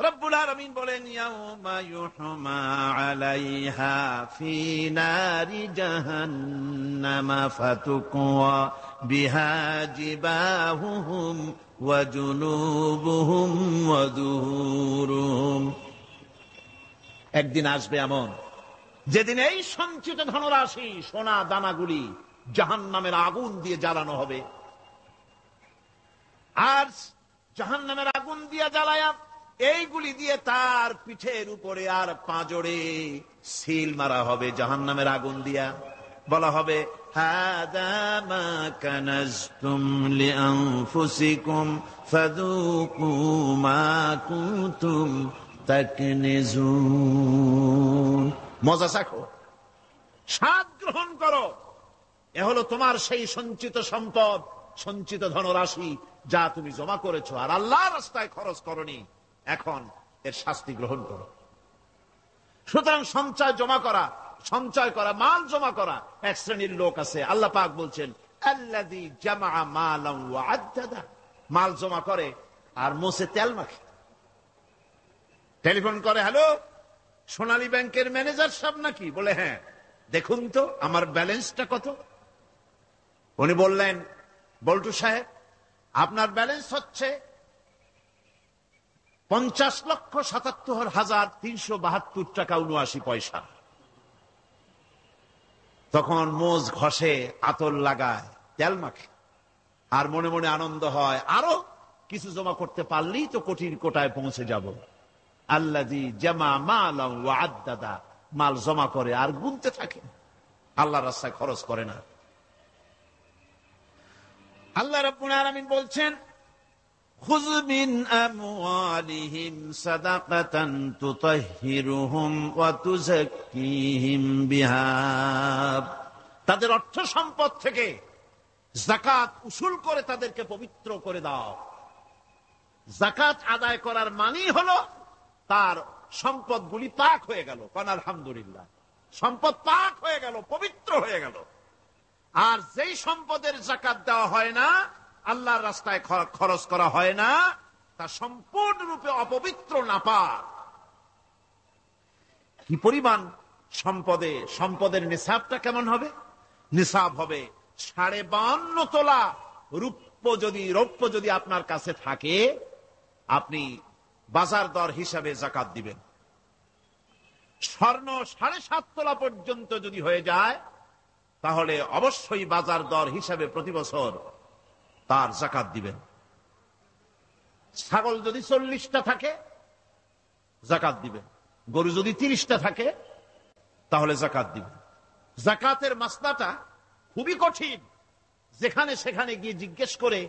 রব্বুল আলামিন বলেন, ইয়াউমা ইউহমা আলাইহা ফি নারি জাহান্নামা ফাতুকওয়া বিহা জিবাহুহুম ওয়া জুনুবুহুম ওয়া যুহুরুহুম। একদিন আসবে এমন, যেদিন এই সঞ্চিত ধনরাশি, সোনা দানাগুলি জাহান্নামের আগুন দিয়ে জ্বালানো হবে। আর জাহান্নামের আগুন দিয়ে জ্বালায়া এইগুলি দিয়ে তার পিঠের উপরে আর পাঁজরে সিল মারা হবে জাহান্নামের আগুন দিয়া। বলা হবে, হাদা মা কানাজতুম লিআনফুসিকুম ফাযুকু মা কুনতুম তাকনিজুন। মজা চাখো, স্বাদ গ্রহণ করো, এ হলো তোমার সেই সঞ্চিত সম্পদ, সঞ্চিত ধনরাশি যা তুমি জমা করেছো আর আল্লাহর রাস্তায় খরচ করনি। এখন এর শাস্তি গ্রহণ করো। সুতরাং সঞ্চয় করা, মাল জমা করা এক শ্রেণীর লোক আছে। আল্লাহ পাক বলছেন, আল্লাযী জামা মালান ওয়া আদ্দাদা, মাল জমা করে আর মোছে তেল মাখে। টেলিফোন করে, হ্যালো, সোনালী ব্যাংকের ম্যানেজার সাহেব নাকি? বলে, হ্যাঁ, দেখুন তো আমার ব্যালেন্সটা কত। উনি বললেন, বল্টু সাহেব, আপনার ব্যালেন্স হচ্ছে 50,77,372 টাকা 79 পয়সা। তখন মোজ ঘষে, আতর লাগায়, তেল মাখে, আর মনে মনে আনন্দ হয়, আরো কিছু জমা করতে পারলেই তো কোটির কোটায় পৌঁছে যাব। আল্লাযী জামা মালান ওয়া আদ্দাদা, মাল জমা করে আর গুনতে থাকে, আল্লাহর রাস্তায় খরচ করে না। আল্লাহ রাব্বুল আলামিন বলছেন, খুয মিন আমওয়ালিহিম সাদাকাতান তুতাহহিরুহুম ওয়া তুযাক্কিহিম বিহা, তাদের অর্থ সম্পদ থেকে যাকাত উসুল করে তাদেরকে পবিত্র করে দাও। যাকাত আদায় করার মানেই হলো তার সম্পদগুলি পাক হয়ে গেল। কারণ আলহামদুলিল্লাহ, সম্পদ পাক হয়ে গেল, পবিত্র হয়ে গেল। আর যেই সম্পদের যাকাত দেওয়া হয় না, আল্লাহর রাস্তায় খরচ করা হয় না, তা সম্পূর্ণরূপে অপবিত্র, নাপাক। কি পরিমাণ সম্পদের নিসাবটা কেমন হবে? নিসাব হবে 52.5 তোলা রূপ্য রৌপ্য যদি আপনার কাছে থাকে, আপনি বাজার দর হিসাবে যাকাত দিবেন। স্বর্ণ 7.5 তোলা পর্যন্ত যদি হয়ে যায়, তাহলে অবশ্যই বাজার দর হিসাবে প্রতি বছর তার যাকাত দিবেন। ছাগল যদি 40টা থাকে, যাকাত দিবেন। গরু যদি 30টা থাকে, তাহলে যাকাত দিবেন। যাকাতের মাসলাটা খুবই কঠিন, যেখানে সেখানে গিয়ে জিজ্ঞেস করে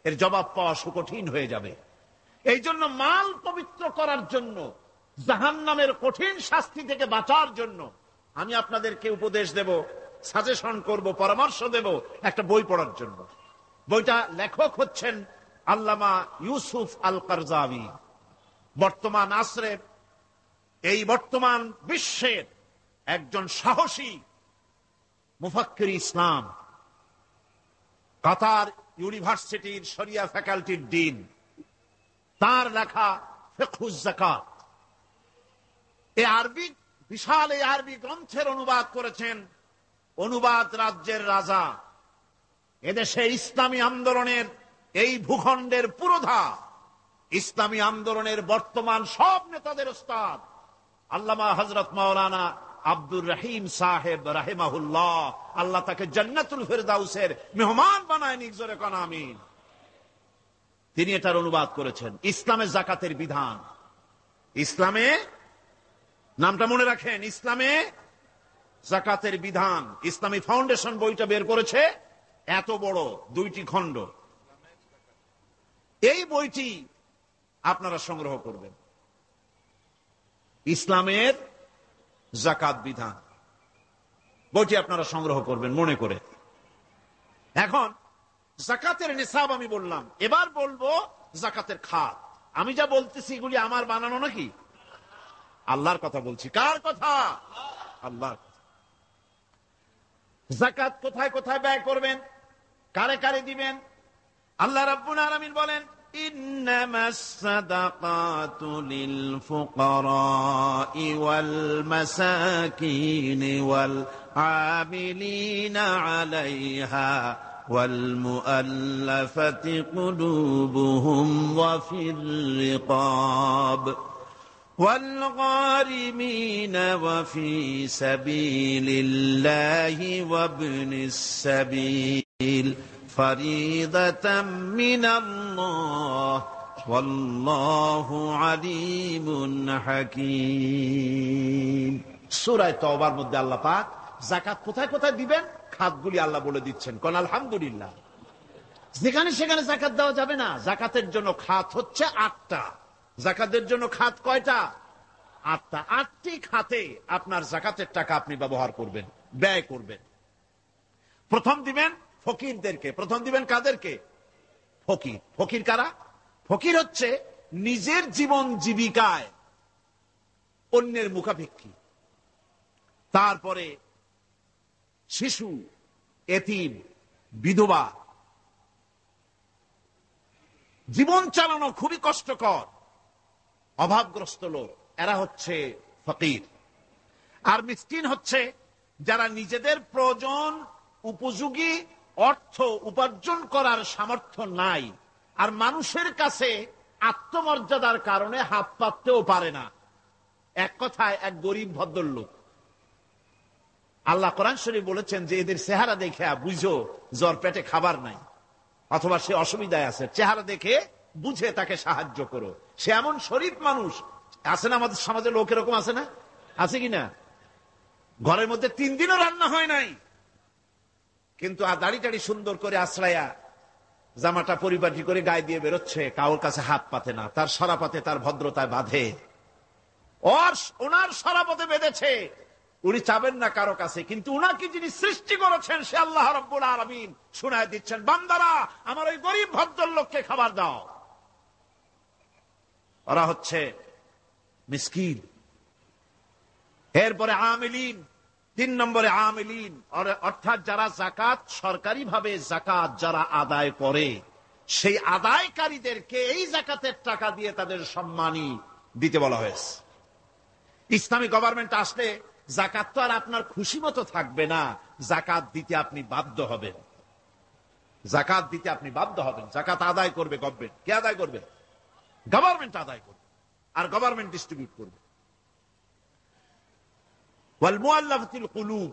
এর জবাব পাওয়া সুকঠিন হয়ে যাবে। এই জন্য মাল পবিত্র করার জন্য, জাহান্নামের কঠিন শাস্তি থেকে বাঁচার জন্য আমি আপনাদেরকে উপদেশ দেব, সাজেশন করব, পরামর্শ দেব একটা বই পড়ার জন্য। বইটা লেখক হচ্ছেন আল্লামা ইউসুফ আল কারজাবী। বর্তমান আসরের, এই বর্তমান বিশ্বের একজন সাহসী মুফাক্কির ইসলাম, কাতার ইউনিভার্সিটির শরিয়া ফ্যাকাল্টির ডিন। তার লেখা ফিকহুজ যাকাত, বিশাল এই আরবি গ্রন্থের অনুবাদ করেছেন অনুবাদ রাজ্যের রাজা, এদেশে ইসলামী আন্দোলনের, এই ভূখণ্ডের পুরোধা ইসলামী আন্দোলনের বর্তমান সব নেতাদের ওস্তাদ আল্লামা হযরত মাওলানা আব্দুর রহিম সাহেব রাহিমাহুল্লাহ, আল্লাহ তাকে জান্নাতুল ফেরদাউসের মেহমান বানায় নিক, জোরে কোন আমিন। তিনি এটার অনুবাদ করেছেন ইসলামে যাকাতের বিধান। ইসলামে, নামটা মনে রাখেন, ইসলামে যাকাতের বিধান। ইসলামী ফাউন্ডেশন বইটা বের করেছে, এত বড় 2টি খণ্ড। এই বইটি আপনারা সংগ্রহ করবেন, ইসলামের যাকাত বিধান। বইটি আপনারা সংগ্রহ করবেন মনে করে। এখন যাকাতের নিসাব আমি বললাম, এবার বলবো যাকাতের খাত। আমি যা বলতেছি এগুলি আমার বানানো নাকি? আল্লাহর কথা বলছি। কার কথা? আল্লাহর কথা। যাকাত কোথায় কোথায় ব্যয় করবেন, কারে কারে দিবেন? আল্লাহ রাব্বুল আলামিন বলেন, ইন্নামাস সাদাকাতু লিল ফুকারাই ওয়াল মাসাকিন ওয়াল আমিলিনা আলাইহা ওয়াল মুআল্লাফাতি কুলুবুহুম ওয়া ফির রিকাব والغارمين وفي سبيل الله وابن السبيل فريضة من الله والله عليم حكيم। সূরা তাওবার মধ্যে আল্লাহ পাক যাকাত কোথায় কোথায় দিবেন খাতগুলি আল্লাহ বলে দিচ্ছেন। কোন আলহামদুলিল্লাহ। যেখানে সেখানে যাকাত দেওয়া যাবে না। যাকাতের জন্য খাত হচ্ছে 8টা। যাকাতের জন্য খাত কয়টা? 8টা। 8টি খাতে আপনার যাকাতের টাকা আপনি ব্যবহার করবেন, ব্যয় করবেন। প্রথম দিবেন ফকিরদেরকে। প্রথম দিবেন কাদেরকে? ফকির। ফকির কারা? ফকির হচ্ছে নিজের জীবন জীবিকায় অন্যের মুখাপেক্ষী। তারপরে শিশু, এতিম, বিধবা, জীবন চালানো খুবই কষ্টকর, অভাবগ্রস্ত লোক, এরা হচ্ছে ফকির। আর মিসকিন হচ্ছে যারা নিজেদের প্রয়োজন উপযোগী অর্থ উপার্জন করার সামর্থ্য নাই, আর মানুষের কাছে আত্মমর্যাদার কারণে হাত পাততেও পারে না। এক কথায় এক গরিব ভদ্রলোক। আল্লাহ কোরআন শরীফ বলেছেন যে এদের চেহারা দেখে বুঝো জ্বর পেটে খাবার নাই, অথবা সে অসুবিধায় আছে, চেহারা দেখে বুঝে তাকে সাহায্য করো। সে এমন শরীফ মানুষ আছে না আমাদের সমাজে? লোক এরকম আছে না? আছে কিনা? ঘরের মধ্যে 3 দিনও রান্না হয় নাই, কিন্তু দাড়ি টাড়ি সুন্দর করে আশ্রায়া জামাটা পরিপাটি করে গায়ে দিয়ে বেরোচ্ছে, কাউর কাছে হাত পাতে না, তার সরাপাতে তার ভদ্রতায় বাঁধে। ওনার সরাপথে বেঁধেছে, উনি চাবেন না কারো কাছে, কিন্তু উনাকে যিনি সৃষ্টি করেছেন সে আল্লাহ রাব্বুল আলামিন শুনায় দিচ্ছেন, বান্দারা আমার ওই গরিব ভদ্রলোককে খাবার দাও। ওরা হচ্ছে মিসকিন। এরপরে আমিলিন, 3 নম্বরে আমিলিন, অর্থাৎ যারা যাকাত সরকারি ভাবে যাকাত যারা আদায় করে, সেই আদায়কারীদেরকে এই যাকাতের টাকা দিয়ে তাদের সম্মানী দিতে বলা হয়েছে। ইসলামী গভর্নমেন্ট আসলে যাকাত তো আর আপনার খুশি মতো থাকবে না, যাকাত দিতে আপনি বাধ্য হবেন। জাকাত দিতে আপনি বাধ্য হবেন। জাকাত আদায় করবে গভর্নমেন্ট। কে আদায় করবে? গভর্নমেন্ট আদায় করবে, আর গভর্নমেন্ট ডিস্ট্রিবিউট করবে। ওয়াল মুআল্লাফাতিল কুলুব,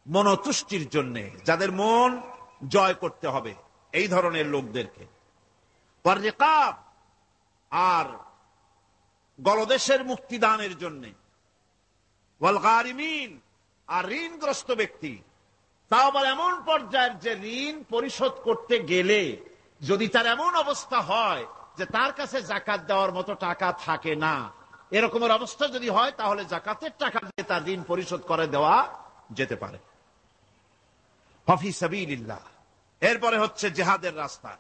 মনতুষ্টির জন্য, যাদের মন জয় করতে হবে, এই ধরনের লোকদেরকে। ওয়ার রিকাব, আর গলদেশের মুক্তিদানের জন্য। ওয়াল গারিমিন, আর ঋণগ্রস্ত ব্যক্তি, তাও আবার এমন পর্যায়ের যে ঋণ পরিশোধ করতে গেলে যদি তার এমন অবস্থা হয় যে তার কাছে জাকাত দেওয়ার মতো টাকা থাকে না, এরকমের অবস্থা যদি হয়, তাহলে জাকাতের টাকা দিয়ে তার ঋণ পরিশোধ করে দেওয়া যেতে পারে। ফি সাবিলিল্লাহ, এরপরে হচ্ছে জিহাদের রাস্তা।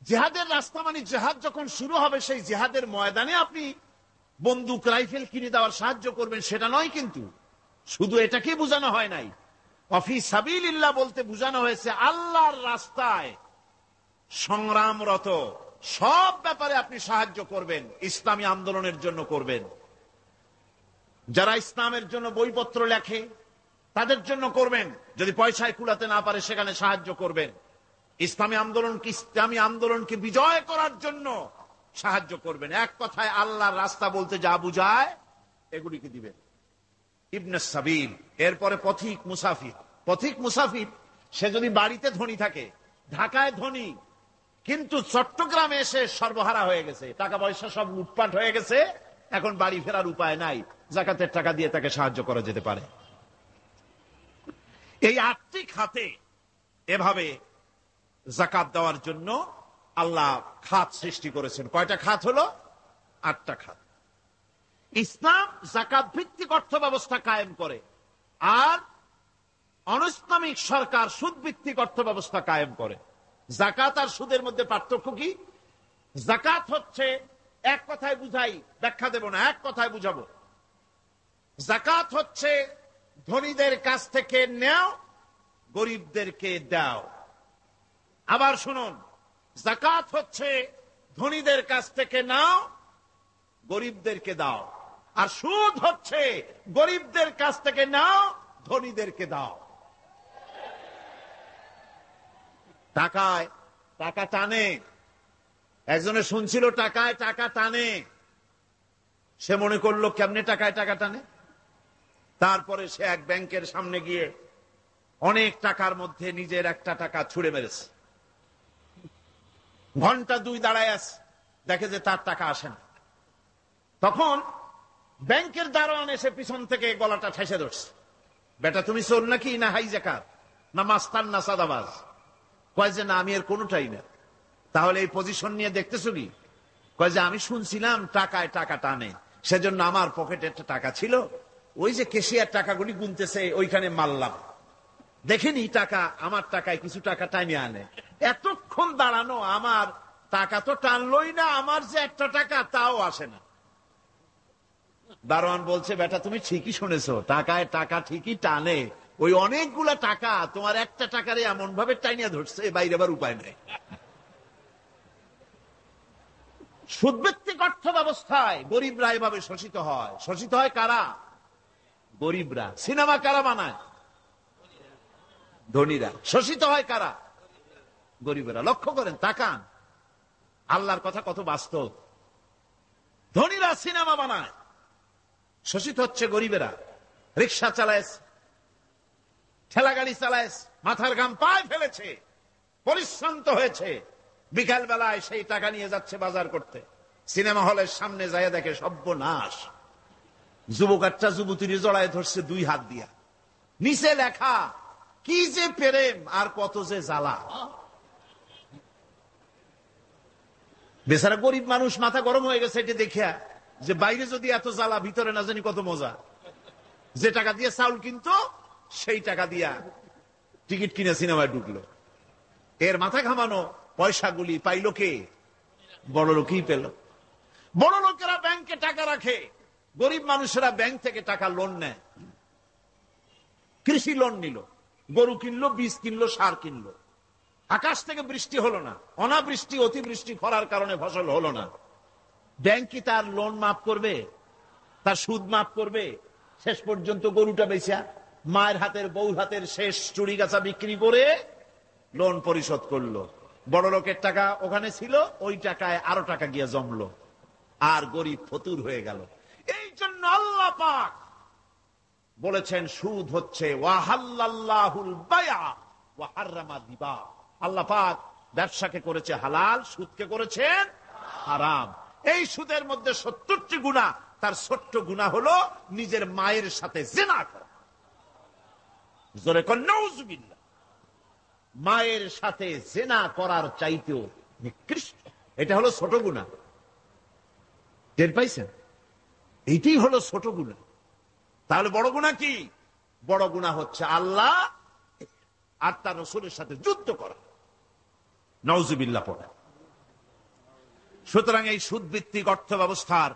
জিহাদের রাস্তা মানে জিহাদ যখন শুরু হবে, সেই জিহাদের ময়দানে আপনি বন্দুক রাইফেল কিনে দেওয়ার সাহায্য করবেন, সেটা নয়। কিন্তু শুধু এটাকে বোঝানো হয় নাই। ফি সাবিলিল্লাহ বলতে বোঝানো হয়েছে আল্লাহর রাস্তায় সংগ্রামরত সব ব্যাপারে আপনি সাহায্য করবেন, ইসলামী আন্দোলনের জন্য করবেন। যারা ইসলামের জন্য বইপত্র লেখে তাদের জন্য করবেন, যদি পয়সায় কুলাতে না পারে সেখানে সাহায্য করবেন। ইসলামী আন্দোলনকে বিজয় করার জন্য সাহায্য করবেন। এক কথায় আল্লাহর রাস্তা বলতে যা বুঝায় এগুলিকে দিবেন। ইবনে সাবিল, এরপরে পথিক মুসাফির। পথিক মুসাফির, সে যদি বাড়িতে ধনী থাকে, ঢাকায় ধনী, কিন্তু চট্টগ্রামে এসে সর্বহারা হয়ে গেছে, টাকা পয়সা সব লুটপাট হয়ে গেছে, এখন বাড়ি ফেরার উপায় নাই, জাকাতের টাকা দিয়ে তাকে সাহায্য করা যেতে পারে। এই 8টি খাতে এভাবে জাকাত দেওয়ার জন্য আল্লাহ খাত সৃষ্টি করেছেন। কয়টা খাত হলো? 8টা খাত। ইসলাম জাকাত ভিত্তিক অর্থ ব্যবস্থা কায়েম করে, আর অনৈসলামিক সরকার সুদ ভিত্তিক অর্থ ব্যবস্থা কায়েম করে। জাকাত আর সুদের মধ্যে পার্থক্য কি? জাকাত হচ্ছে, এক কথায় বুঝাই, ব্যাখ্যা দেব না, এক কথায় বুঝাবো। জাকাত হচ্ছে ধনীদের কাছ থেকে নেও, গরিবদেরকে দাও। আবার শুনুন, জাকাত হচ্ছে ধনীদের কাছ থেকে নাও, গরিবদেরকে দাও। আর সুদ হচ্ছে গরিবদের কাছ থেকে নাও, ধনীদেরকে দাও। টাকায় টাকা টানে। একজনে শুনছিল টাকায় টাকা টানে, সে মনে করলো কেমনে টাকায় টাকা টানে। তারপরে সে এক ব্যাংকের সামনে গিয়ে অনেক টাকার মধ্যে নিজের একটা টাকা ছুড়ে মেরেছে। ঘন্টা 2 দাঁড়ায় আছে, দেখে যে তার টাকা আসে না। তখন ব্যাংকের দারোয়ান এসে পিছন থেকে গলাটা ঠেসে ধরছে, বেটা তুমি চোর নাকি, না হাইজাকার, না মাস্তান, না সাদাবাজ? কয় যে না, আমি এর কোনোটাই না। তাহলে এই পজিশন নিয়ে দেখতেছো কি? কয় যে আমি শুনছিলাম টাকায় টাকা টানে, সেজন্য আমার পকেটে একটা টাকা ছিল, ওই যে কেশিয়ার টাকাগুলি গুনতেছে ওইখানে মারলাম, দেখেনি টাকা, আমার টাকায় কিছু টাকা টাইনে আনে। এতক্ষণ দাঁড়ানো, আমার টাকা তো টানলই না, আমার যে একটা টাকা তাও আসে না। দারোয়ান বলছে, বেটা তুমি ঠিকই শুনেছো, টাকায় টাকা ঠিকই টানে, ওই অনেকগুলা টাকা তোমার একটা টাকারে এমন ভাবে টাইনিয়া ধরছে, বাইরে আবার উপায় নেই। সুদভিত্তিক অর্থ ব্যবস্থায় গরিবরা এভাবে শোষিত হয়। শোষিত হয় কারা? গরিবরা। সিনেমা কারা বানায়? ধনীরা। শোষিত হয় কারা? গরিবরা। লক্ষ্য করেন, তাকান, আল্লাহর কথা কত বাস্তব। ধনীরা সিনেমা বানায়, শোষিত হচ্ছে গরিবেরা। রিক্সা চালায়, ঠেলা গাড়ি চালায়, মাথার ঘাম পায়ে ফেলেছে, পরিশ্রান্ত হয়েছে, বিকাল বেলায় সেই টাকা নিয়ে যাচ্ছে বাজার করতে। সিনেমা হলের সামনে যায় দেখে সর্বনাশ, যুবক একটা যুবতীর জড়ায় ধরছে 2 হাত দিয়া, নিচে লেখা কি যে প্রেম আর কত যে জ্বালা। বেচারা গরিব মানুষ মাথা গরম হয়ে গেছে এটা দেখিয়া, যে বাইরে যদি এত জ্বালা, ভিতরে না জানি কত মজা। যে টাকা দিয়ে চাউল কিনতো, সেই টাকা দিয়া টিকিট কিনে সিনেমায় ঢুকলো। এর মাথা ঘামানো পয়সাগুলি পাইল কে? বড় লোকই পেল। বড় লোকেরা ব্যাংকে টাকা রাখে, গরিব মানুষেরা ব্যাংক থেকে টাকা লোন নেয়। কৃষি লোন নিল, গরু কিনলো, বীজ কিনলো, সার কিনলো। আকাশ থেকে বৃষ্টি হলো না, অনাবৃষ্টি, অতিবৃষ্টি, খরার কারণে ফসল হলো না। ব্যাংক কি তার লোন মাফ করবে? তার সুদ মাফ করবে? শেষ পর্যন্ত গরুটা বেচা, মায়ের হাতের, বউর হাতের শেষ চুড়ি গাছা বিক্রি করে লোন পরিশোধ করলো, বড় লোকের টাকা ওখানে ছিল, ওই টাকায় আরো টাকা গিয়ে জমলো, আর গরিব ফতুর হয়ে গেল। এই জন্য আল্লাহ পাক বলেছেন সুদ হচ্ছে ওয়াহাল্লাল্লাহুল বায়া ওয়া হাররামা রিবা। আল্লাহ পাক ব্যবসাকে করেছে হালাল, সুদকে করেছেন হারাম। এই সুদের মধ্যে 70টি গুনাহ, তার ছোট্ট গুনাহ হলো নিজের মায়ের সাথে জিনা করা। জোরে কোন নাউজুবিল্লাহ। মায়ের সাথে জিনা করার চাইতেও নিকৃষ্ট, এটা হলো ছোট গুনাহ। টের পাইছেন? এইটাই হলো ছোট গুনাহ। তাহলে বড় গুনাহ কি? বড় গুনাহ হচ্ছে আল্লাহ আর তার রাসূলের সাথে যুদ্ধ করা। নাউজুবিল্লাহ পড়ে। সুতরাং এই সুদভিত্তিক অর্থ ব্যবস্থার,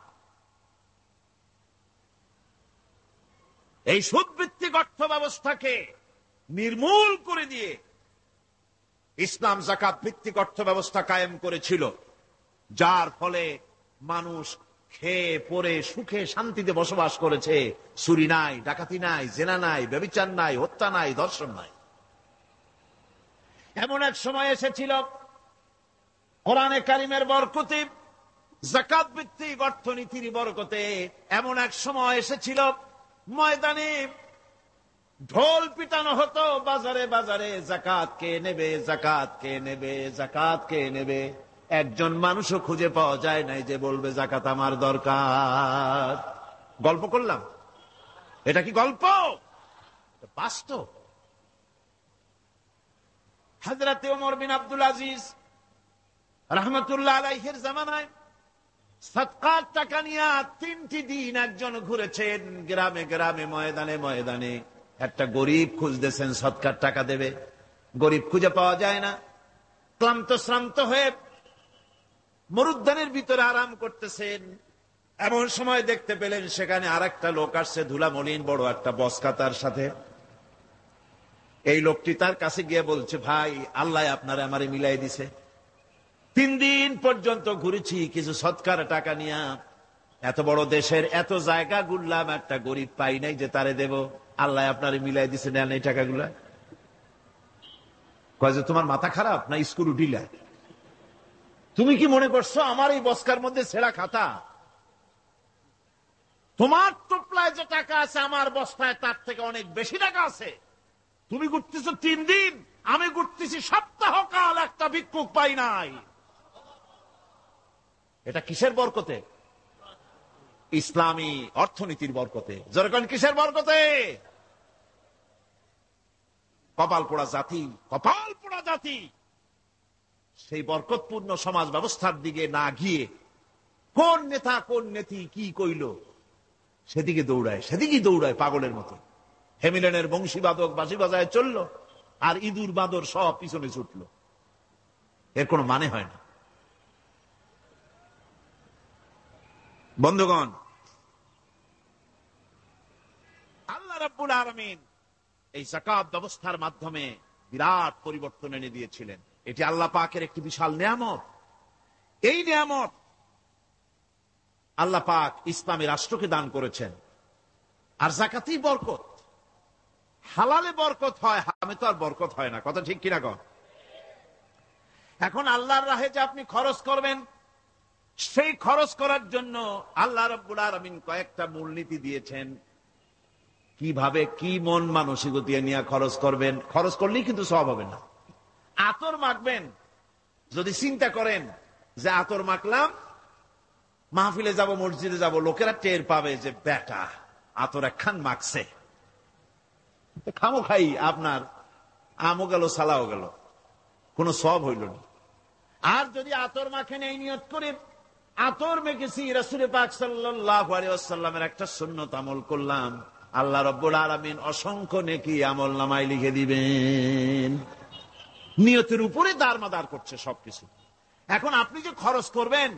এই সুদভিত্তিক অর্থ ব্যবস্থাকে নির্মূল করে দিয়ে ইসলাম যাকাত ভিত্তিক অর্থ ব্যবস্থা কায়েম করেছিল, যার ফলে মানুষ খেয়ে পরে সুখে শান্তিতে বসবাস করেছে। চুরি নাই, ডাকাতি নাই, জেনা নাই, ব্যভিচার নাই, হত্যা নাই, ধর্ষণ নাই। এমন এক সময় এসেছিল কোরআনে কারিমের বরকতে, যাকাত ভিত্তিক অর্থনীতির বরকতে, এমন এক সময় এসেছিল ময়দানে ঢোল পিটানো হতো বাজারে বাজারে, যাকাত কে নেবে, যাকাত কে নেবে, যাকাত কে নেবে। একজন মানুষও খুঁজে পাওয়া যায় নাই যে বলবে যাকাত আমার দরকার। গল্প করলাম? এটা কি গল্প? বাস্তব। হযরতে ওমর বিন আব্দুল আজিজ রাহমাতুল্লাহ আলাইহির জামানায় সাদকার টাকা নিয়ে 3টি দিন একজন ঘুরেছেন গ্রামে গ্রামে, ময়দানে ময়দানে। একটা গরিব খুঁজতেছেন সদকার টাকা দেবে, গরিব খুঁজে পাওয়া যায় না। ক্লান্ত শ্রান্ত হয়ে মরুদ্যানের ভিতরে আরাম করতেছেন, এমন সময় দেখতে পেলেন সেখানে আরেকটা লোক আসছে, ধুলা মলিন বড় একটা বস্কা তার সাথে। এই লোকটি তার কাছে গিয়ে বলছে, ভাই আল্লাহ আপনারে আমারে মিলাই দিছে, 3 দিন পর্যন্ত ঘুরেছি কিছু সদকার টাকা নিয়ে, এত বড় দেশের এত জায়গা ঘুরলাম, একটা গরিব পাই নাই যে তারে দেব, আল্লাহ আপনারে মিলাই দিছে, নেন এই টাকাগুলা। কয় যে তোমার মাথা খারাপ না স্কুল উঠিলা? তুমি কি মনে করছো আমার এই বস্কার মধ্যে ছেঁড়া খাতা? তোমার টোপলায় যে টাকা আছে আমার বস্তায় তার থেকে অনেক বেশি টাকা আছে। তুমি ঘুরতেছো 3 দিন, আমি ঘুরতেছি সপ্তাহকাল, একটা ভিক্ষুক পাই নাই। এটা কিসের বরকতে? ইসলামী অর্থনীতির বরকতে। যেরকম কিসের বরকতে? কপাল পোড়া জাতি, কপাল পোড়া জাতি সেই বরকতপূর্ণ সমাজ ব্যবস্থার দিকে না গিয়ে কোন নেতা কোন নেত্রী কি কইল সেদিকে দৌড়ায়, সেদিকে দৌড়ায় পাগলের মতো। হেমিলেনের বংশীবাদক বাঁশি বাজায় চললো, আর ইঁদুর বাঁদর সব পিছনে ছুটল। এর কোনো মানে হয় না। বন্ধুগণ, আল্লাহ রাব্বুল আলামিন এই যাকাত ব্যবস্থার মাধ্যমে বিরাট পরিবর্তন এনে দিয়েছিলেন। এটি আল্লাহ পাকের একটি বিশাল নিয়ামত। এই নিয়ামত আল্লাহ পাক ইসলামী রাষ্ট্রকে দান করেছেন। আর যাকাতই বরকত। হালালে বরকত হয়, হারামে তো আর বরকত হয় না। কথা ঠিক কিনা কন? এখন আল্লাহর রাহে যে আপনি খরচ করবেন, সেই খরচ করার জন্য আল্লাহ রাব্বুল আলামিন কয়েকটা মূলনীতি দিয়েছেন। কিভাবে কি মন মানসিকতা নিয়ে খরচ করবেন। খরচ করলেই কিন্তু সওয়াব হবে না। আতর মাখবেন, যদি চিন্তা করেন যে আতর মাখলাম, মাহফিলে যাব, মসজিদে যাব, লোকেরা টের পাবে যে বেটা আতর একখান মাখছে, খামো খাই আপনার আমও গেল সালাও গেল, কোন সওয়াব হইল না। আর যদি আতর মাখেন এই নিয়ত করে আতর মেখেছি, রাসূল পাক সাল্লাল্লাহু আলাইহি ওয়াসাল্লামের একটা সুন্নাত আমল করলাম, আল্লাহ রাব্বুল আলামিন অসংখ্য নেকি আমল নামায় লিখে দিবেন। নিয়তের উপরে দারমাদার করছে সবকিছু। এখন আপনি যে খরচ করবেন,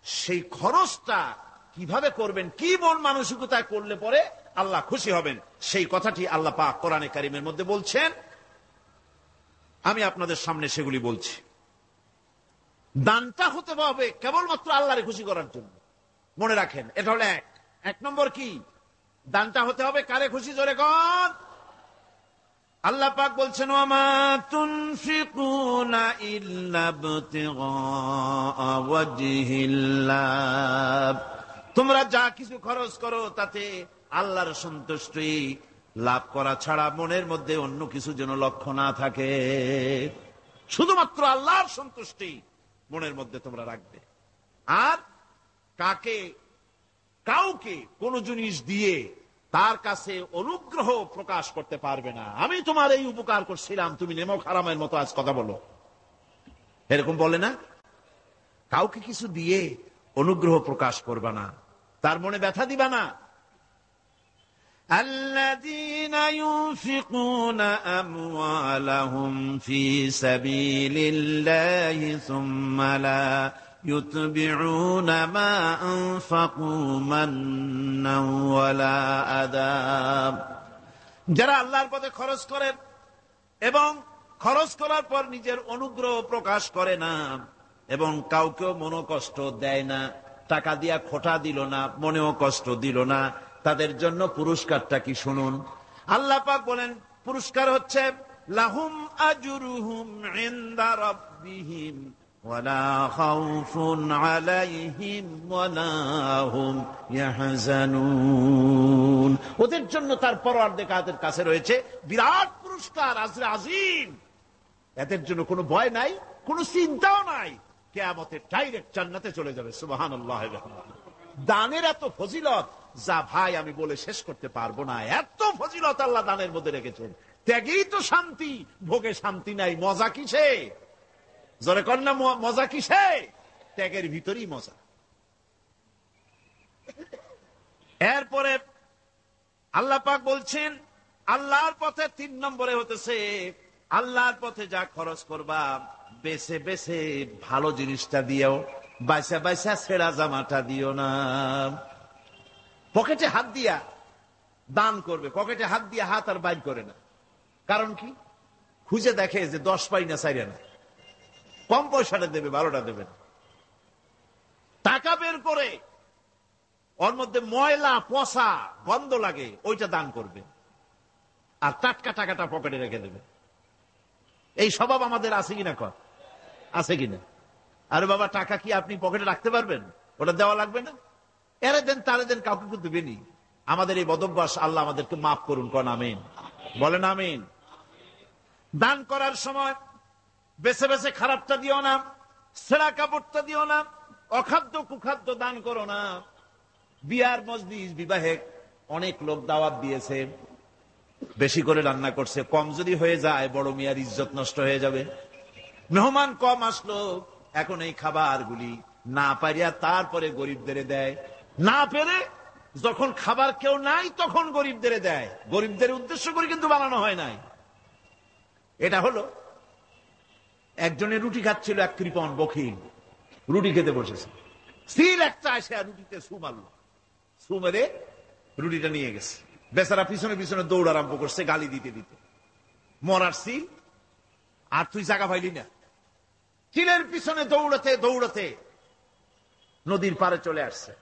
সেই খরচটা কিভাবে করবেন, কি মন মানসিকতায় করলে পরে আল্লাহ খুশি হবেন, সেই কথাটি আল্লাহ পাক কোরআনে কারিমের মধ্যে বলছেন। আমি আপনাদের সামনে সেগুলি বলছি। দানটা হতে হবে কেবলমাত্র আল্লাহরে খুশি করার জন্য। মনে রাখেন, এটা হলো এক নম্বর। কি দানটা হতে হবে কারে খুশি? জোরে কোন? আল্লাহ পাক বলছেন ওয়ামা তুনফিকুনা ইল্লা ইবতিগা ওয়াজহিল্লাহ, তোমরা যা কিছু খরচ করো তাতে আল্লাহর সন্তুষ্টি লাভ করা ছাড়া মনের মধ্যে অন্য কিছু যেন লক্ষ্য না থাকে, শুধুমাত্র আল্লাহর সন্তুষ্টি মনের মধ্যে তোমরা রাখবে। আর কাউকে কোন জিনিস দিয়ে তার কাছে অনুগ্রহ প্রকাশ করতে পারবে না। আমি তোমার এই উপকার করছিলাম, তুমি নেমক হারামের মতো আজ কথা বলো, এরকম বলে না। কাউকে কিছু দিয়ে অনুগ্রহ প্রকাশ করবে না, তার মনে ব্যথা দিবা না। الذين ينفقون أموالهم في سبيل الله ثم لا يتبعون ما أنفقوا منا ولا أذى, যারা আল্লাহর পথে খরচ করেন এবং খরচ করার পর নিজের অনুগ্রহ প্রকাশ করে না এবং কাউকেও মনোকষ্ট দেয় না, টাকা দিয়া খোটা দিল না, মনেও কষ্ট দিল না, তাদের জন্য পুরস্কারটা কি শুনুন। আল্লাহ পাক বলেন পুরস্কার হচ্ছে লাহুম আজরুহুম ইনদা রাব্বিহিম ওয়ালা খাউফুন আলাইহিম ওয়ালা হুম ইয়াহজানুন, ওদের জন্য তার পরওয়ারদিগারের কাছে রয়েছে বিরাট পুরস্কার, আজরে আজিম। এদের জন্য কোনো ভয় নাই, কোনো চিন্তাও নাই, কিয়ামতে ডাইরেক্ট জান্নাতে চলে যাবে। সুবহানাল্লাহ। দানের এত ফজিলত যা ভাই আমি বলে শেষ করতে পারবো না, এত ফজিলত আল্লাহ দানের মধ্যে রেখেছেন। ত্যাগেই তো শান্তি, ভোগে শান্তি নাই, মজা কিসে? জোরে কন্যা মজা কিসে? ত্যাগের ভিতরেই মজা। এরপরে আল্লাহ পাক বলছেন আল্লাহর পথে 3 নম্বরে হতেছে আল্লাহর পথে যা খরচ করবা বেছে বেছে ভালো জিনিসটা দিও, বাইসা বাইসা ছেঁড়া জামাটা দিও না। পকেটে হাত দিয়া দান করবে, পকেটে হাত দিয়া হাত আর বাইর করে না। কারণ কি? খুঁজে দেখে যে 10 পাই না, 4 না, কম পয়সাটা দেবে, 12টা দেবে না। টাকা বের করে ওর মধ্যে ময়লা পচা গন্ধ লাগে, ওইটা দান করবে, আর টাটকা টাকাটা পকেটে রেখে দেবে। এই স্বভাব আমাদের আছে কিনা? আছে কিনা? আরে বাবা, টাকা কি আপনি পকেটে রাখতে পারবেন? ওটা দেওয়া লাগবে না, এরে দেন তারে দেন, কাউকে কিন্তু দেবেনি। আমাদের এই বদভ্যাস আল্লাহ আমাদেরকে মাফ করুন, কোন আমিন বলেন, আমিন। দান করার সময় বেছে বেছে খারাপটা দিও না, ছেঁড়া কাপড়টা দিও না, অখাদ্য কুখাদ্য দান করো না। বিয়ার মজলিস, বিবাহে অনেক লোক দাওয়াত দিয়েছে, বেশি করে রান্না করছে, কম যদি হয়ে যায় বড় মিয়ার ইজ্জত নষ্ট হয়ে যাবে। মেহমান কম আসলো, এখন এই খাবারগুলি না পারিয়া তারপরে গরিবদের দেয়, না পেরে যখন খাবার কেউ নাই তখন গরিবদের দেয়। গরিবদের উদ্দেশ্য করে কিন্তু বানানো হয় নাই। এটা হলো একজনের রুটি খাচ্ছিল, এক কৃপণ বখিল রুটি খেতে বসেছে, স্থির একটা আসে রুটিতে সু মারল, সু মেরে রুটিটা নিয়ে গেছে। বেচারা পিছনে পিছনে দৌড় আরম্ভ করছে, গালি দিতে দিতে। মরার সিল, আর তুই জায়গা পাইলি না। চিলের পিছনে দৌড়াতে দৌড়াতে নদীর পারে চলে আসছে।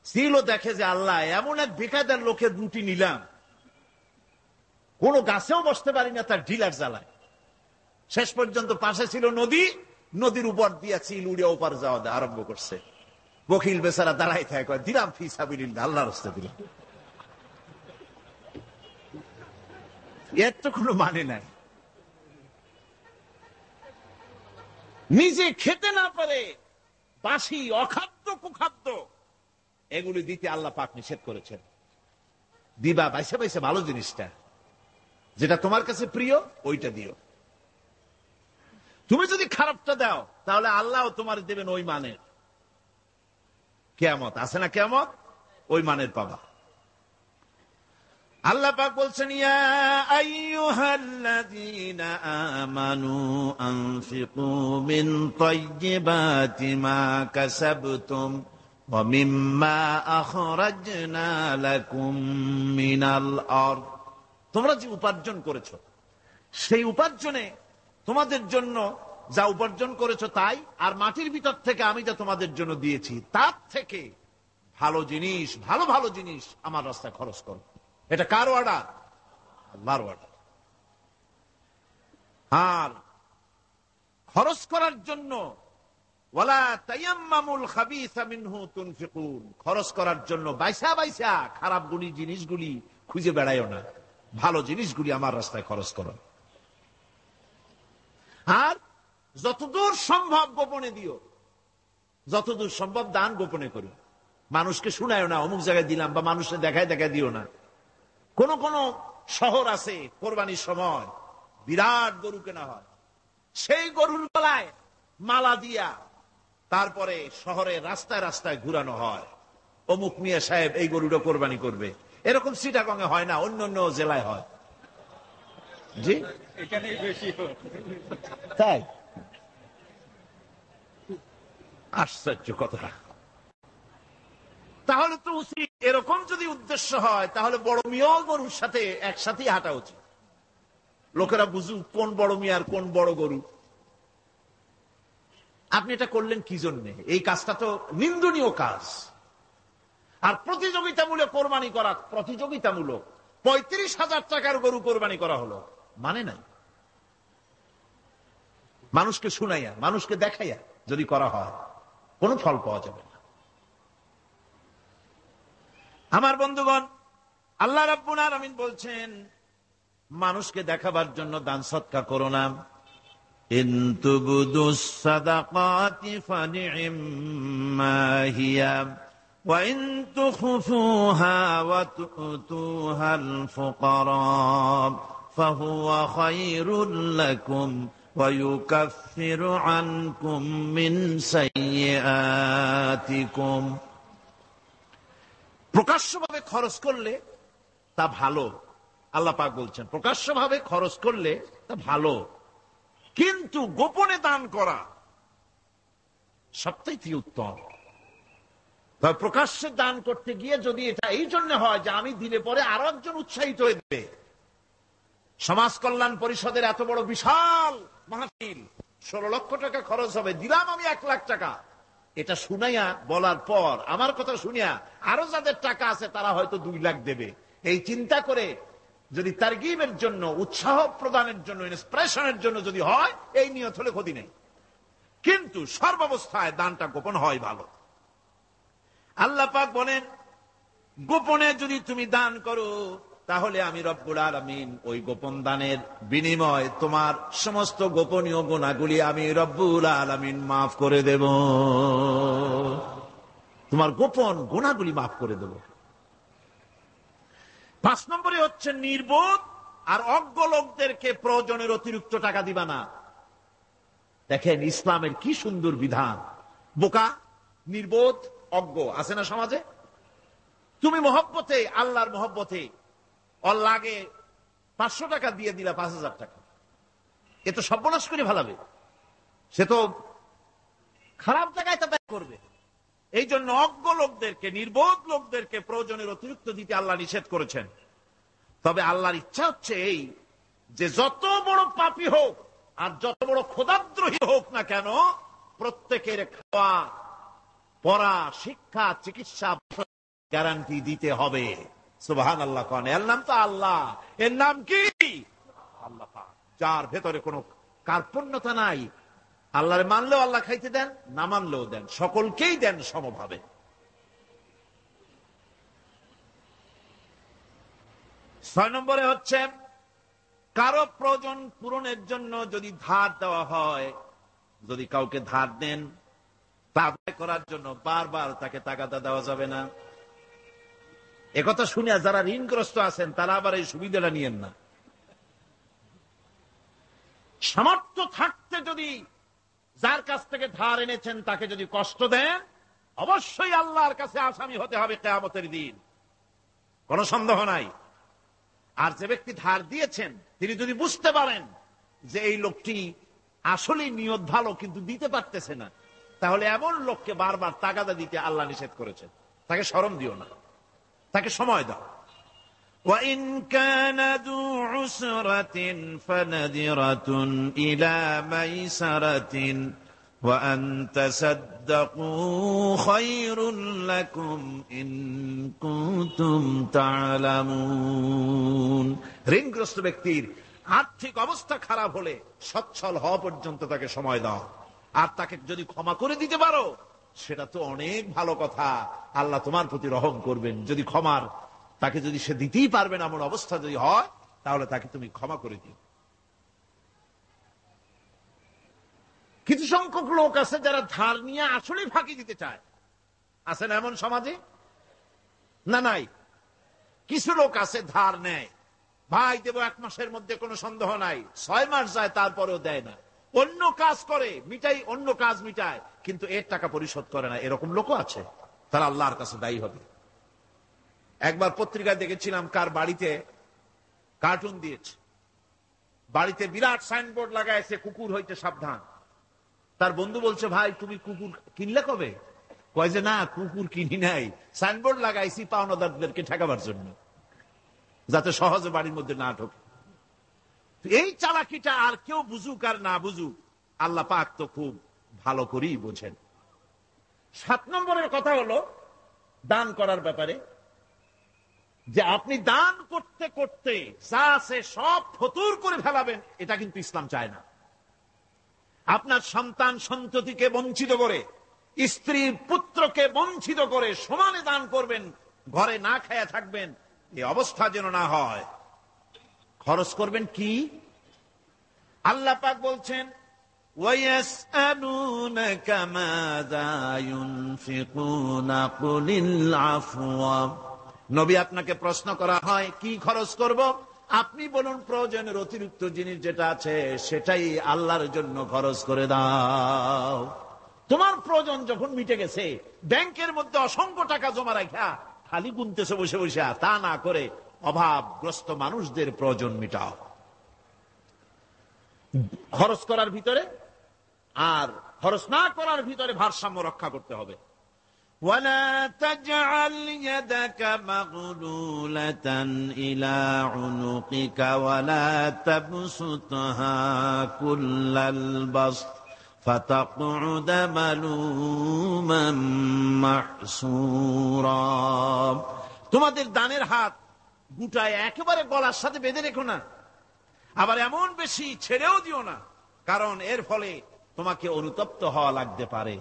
সিলও দেখে যে আল্লাহ, এমন এক বেকায়দার লোকের রুটি নিলাম, কোন গাছেও বসতে পারি না তার ঢিলার জ্বালায়। শেষ পর্যন্ত পাশে ছিল নদী, নদীর উপর দিয়া চিল উড়ে ওপার যাওয়া আরম্ভ করছে। বকিল বেচারা দাঁড়াই থাকে, দিলাম ফি সাবিলিল্লাহ, আল্লাহর রাস্তায় দিলাম। এর তো কোনো মানে নাই। নিজে খেতে না পারে বাসি অখাদ্য কুখাদ্য এগুলি দিতে আল্লাহ পাক নিষেধ করেছেন। দিবা বাইসে বাইসে ভালো জিনিসটা, যেটা তোমার কাছে প্রিয়, ওইটা দিও। তুমি যদি খারাপটা দাও তাহলে আল্লাহ তোমার দেবেন ওই মানের। কিয়ামত আছে না, কিয়ামত ওই মানের পাবা। আল্লাহ পাক বলছেন ইয়া আইয়ুহাল্লাযীনা আমানু আনফিকু মিন তাইয়্যিবাতি মা কাসাবতুম ওয়া মিম্মা আখরাজনা লাকুম মিনাল আরদ। তোমরা যে উপার্জন করেছো, সেই উপার্জনে তোমাদের জন্য যা উপার্জন করেছো তাই, আর মাটির ভিতর থেকে আমি যা তোমাদের জন্য দিয়েছি তার থেকে ভালো জিনিস, ভালো ভালো জিনিস আমার রাস্তায় খরচ করো। এটা কার অর্ডার? আল্লাহর অর্ডার। আর খরচ করার জন্য ওয়ালা তায়াম্মামুল খাবিসা মিনহু তুনফিকুন, খরচ করার জন্য বাইসা বাইসা খারাপ জিনিসগুলি খুঁজে বেড়াইও না, ভালো জিনিসগুলি আমার রাস্তায় খরচ করো। আর যতদূর সম্ভব গোপনে দিও, যতদূর সম্ভব দান গোপনে করো, মানুষকে শুনায়ও না অমুক জায়গায় দিলাম, বা মানুষকে দেখায় দেখায় দিও না। কোন কোন শহর আছে কোরবানির সময় বিরাট গরু কেনা হয়, সেই গরুর গলায় মালা দিয়া তারপরে শহরে রাস্তায় রাস্তায় ঘুরানো হয়, অমুক মিয়া সাহেব এই গরুটা কোরবানি করবে। এরকম চিটাগং এ হয় না, অন্য অন্য জেলায় হয়। জি, এখানেই বেশি হয়। তাই আশ্চর্য কথা। তাহলে তো উচিত, এরকম যদি উদ্দেশ্য হয় তাহলে বড় মিয়া গরুর সাথে একসাথেই হাঁটা উচিত, লোকেরা বুঝুক কোন বড় মিয়া আর কোন বড় গরু। আপনি এটা করলেন কি জন্যে? এই কাজটা তো নিন্দনীয় কাজ। আর প্রতিযোগিতামূলক কোরবানি করা, প্রতিযোগিতামূলক 35,000 টাকার গরু কোরবানি করা হলো, মানে নাই। মানুষকে শুনাইয়া, মানুষকে দেখাইয়া যদি করা হয় কোনো ফল পাওয়া যাবে না। আমার বন্ধুগণ, আল্লাহ রাব্বুল আলামিন বলছেন মানুষকে দেখাবার জন্য দান সদকা করো না। ইন তুবদুস সাদাকাতি ফানি'ম্মা হিয়া ওয়া ইন তুখফুহা ওয়া তু'তুহাল ফুকারা ফাহুয়া খায়রুল লাকুম ওয়া ইউকাফিরু আনকুম মিন সাইয়্যাতিকুম। প্রকাশ্যভাবে খরচ করলে তা ভালো, আল্লাহ পাক বলছেন প্রকাশ্যভাবে খরচ করলে তা ভালো, কিন্তু গোপনে দান করা সবথেকে উত্তম। তবে প্রকাশ্যে দান করতে গিয়ে যদি এটা এই জন্য হয় যে আমি দিলে পরে আরো একজন উৎসাহিত হয়ে দেবে, সমাজ কল্যাণ পরিষদের এত বড় বিশাল মাহফিল, 16 লক্ষ টাকা খরচ হবে, দিলাম আমি 1 লাখ টাকা, এটা শুনাইয়া বলার পর আমার কথা শুনিয়া আরো যাদের টাকা আছে তারা হয়তো 2 লাখ দেবে, এই চিন্তা করে যদি তারগিবের জন্য, উৎসাহ প্রদানের জন্য, ইন্সপিরেশনের জন্য যদি হয়, এই নিয়ত হলে ক্ষতি নেই। কিন্তু সর্বাবস্থায় দানটা গোপন হয় ভালো। আল্লাহ পাক বলেন গোপনে যদি তুমি দান করো তাহলে আমি রব্বুল আলামিন ওই গোপন দানের বিনিময় তোমার সমস্ত গোপনীয় গুনাহগুলি আমি রব্বুল আলামিন মাফ করে দেব, তোমার গোপন গুনাহগুলি মাফ করে দেব। 5 নম্বরে হচ্ছে নির্বোধ আর অজ্ঞ লোকদেরকে প্রয়োজনের অতিরিক্ত টাকা দিবা না। দেখেন ইসলামের কি সুন্দর বিধান। বোকা, নির্বোধ, অজ্ঞ আছে না সমাজে? তুমি মহব্বতে, আল্লাহর মহব্বতে ওর লাগে 500 টাকা দিয়ে দিলা 5,000 টাকা, এ তো সর্বনাশ করে ফেলাবে, সে তো খারাপ জায়গায় তা ব্যয় করবে। এই জন্য অজ্ঞ লোকদেরকে, নির্বোধ লোকদেরকে প্রয়োজনের অতিরিক্ত দিতে আল্লাহ নিষেধ করেছেন। তবে আল্লাহর ইচ্ছা হচ্ছে এই যে যত বড় পাপী হোক আর যত বড় খোদাদ্রোহী হোক না কেন, প্রত্যেকের খাওয়া, পড়া, শিক্ষা, চিকিৎসা গ্যারান্টি দিতে হবে। সুবহানাল্লাহ। কোন এর নাম তো আল্লাহ, এর নাম কি? আল্লাহ পাক, যার ভেতরে কোনো কার্পণ্যতা নাই। আল্লাহরে মানলেও আল্লাহ খাইতে দেন, না মানলেও দেন, সকলকেই দেন সমভাবে। 6 নম্বরে হচ্ছে কারো প্রয়োজন পূরণের জন্য যদি ধার দেওয়া হয়, যদি কাউকে ধার দেন তা আদায় করার জন্য বারবার তাকে তাগাদা দেওয়া যাবে না। একথা শুনিয়া যারা ঋণগ্রস্ত আছেন তারা আবার এই সুবিধাটা নিয়েন না। সামর্থ্য থাকতে যদি যার কাছ থেকে ধার এনেছেন তাকে যদি কষ্ট দেন, অবশ্যই আল্লাহর কাছে আসামি হতে হবে কিয়ামতের দিন, কোনো সন্দেহ নাই। আর যে ব্যক্তি ধার দিয়েছেন তিনি যদি বুঝতে পারেন যে এই লোকটি আসলেই নিয়ত ভালো কিন্তু দিতে পারতেছে না, তাহলে এমন লোককে বারবার তাগাদা দিতে আল্লাহ নিষেধ করেছেন। তাকে শরম দিও না, তাকে সময় দাও। وَإِنْ كَانَ ذُو عُسْرَةٍ فَنَذِرَةٌ إِلَى مَيْسَرَةٍ وَأَنْ تَصَدَّقُوا خَيْرٌ لَكُمْ إِنْ كُنْتُمْ تَعْلَمُونَ। ঋণগ্রস্ত ব্যক্তির আর্থিক অবস্থা খারাপ হলে সচ্ছল হওয়া পর্যন্ত তাকে সময় দাও, আর তাকে যদি ক্ষমা করে দিতে পারো সেটা তো অনেক ভালো কথা। আল্লাহ তোমার প্রতি রহম করবেন। যদি ক্ষমার তাকে যদি সে দিতেই পারবে না এমন অবস্থা যদি হয়, তাহলে তাকে তুমি ক্ষমা করে দিও। কিছু সংখ্যক লোক আছে যারা ধার নিয়ে আসলে ফাঁকি দিতে চায়, আছে না এমন সমাজে? না নাই? কিছু লোক আছে ধার নেয়, ভাই দেব 1 মাসের মধ্যে, কোনো সন্দেহ নাই। 6 মাস যায় তারপরেও দেয় না, অন্য কাজ করে মিটাই, অন্য কাজ মিটায়, কিন্তু এর টাকা পরিশোধ করে না। এরকম লোকও আছে, তারা আল্লাহর কাছে দায়ী হবে। একবার পত্রিকায় দেখেছিলাম কার বাড়িতে কার্টুন দিয়েছে, বাড়িতে বিরাট সাইনবোর্ড লাগাইছে কুকুর হইতে সাবধান। তার বন্ধু বলছে, ভাই তুমি কুকুর কিনলে কবে? কয় যে না, কুকুর কিনি নাই, সাইনবোর্ড লাগাইছি পাওনাদারদেরকে ঠেকাবার জন্য, যাতে সহজে বাড়ির মধ্যে না ঢোকে। এই চালাকিটা আর কেউ বুঝুক আর না বুঝুক, আল্লাহ পাক তো খুব ভালো করেই বোঝেন। 7 নম্বরের কথা হলো দান করার ব্যাপারে, যে আপনি দান করতে করতে যা আছে সব ফতুর করে ফেলাবেন, এটা কিন্তু ইসলাম চায় না। আপনার সন্তান সন্ততিকে বঞ্চিত করে, স্ত্রী পুত্রকে বঞ্চিত করে সমানে দান করবেন, ঘরে না খায়া থাকবেন, এই অবস্থা যেন না হয়। খরচ করবেন কি? আল্লাহ পাক বলছেন, وَيَسْأَلُونَكَ مَاذَا يُنْفِقُونَ قُلِ الْعَفْوَ। নবী আপনাকে প্রশ্ন করা হয় কি খরচ করব, আপনি বলুন প্রয়োজনের অতিরিক্ত জিনিস যেটা আছে সেটাই আল্লাহর জন্য খরচ করে দাও। তোমার প্রয়োজন যখন মিটে গেছে, ব্যাংকের মধ্যে অসংখ্য টাকা জমা রাখা খালি গুনতেছে বসে বসে, তা না করে অভাবগ্রস্ত মানুষদের প্রয়োজন মিটাও। খরচ করার ভিতরে আর খরচ না করার ভিতরে ভারসাম্য রক্ষা করতে হবে। وَلَا تَجْعَلْ يَدَكَ مَغْلُولَةً إِلَى عُنُقِكَ وَلَا تَبْسُطْهَا كُلَّ الْبَسْطِ فَتَقْعُدَ مَلُومًا مَحْسُورًا। তোমাদের দানের হাত গুটায় একেবারে গলার সাথে বেঁধে রেখো না, আবার এমন বেশি ছেড়েও দিও না, কারণ এর ফলে তোমাকে অনুতপ্ত হওয়া লাগতে পারে,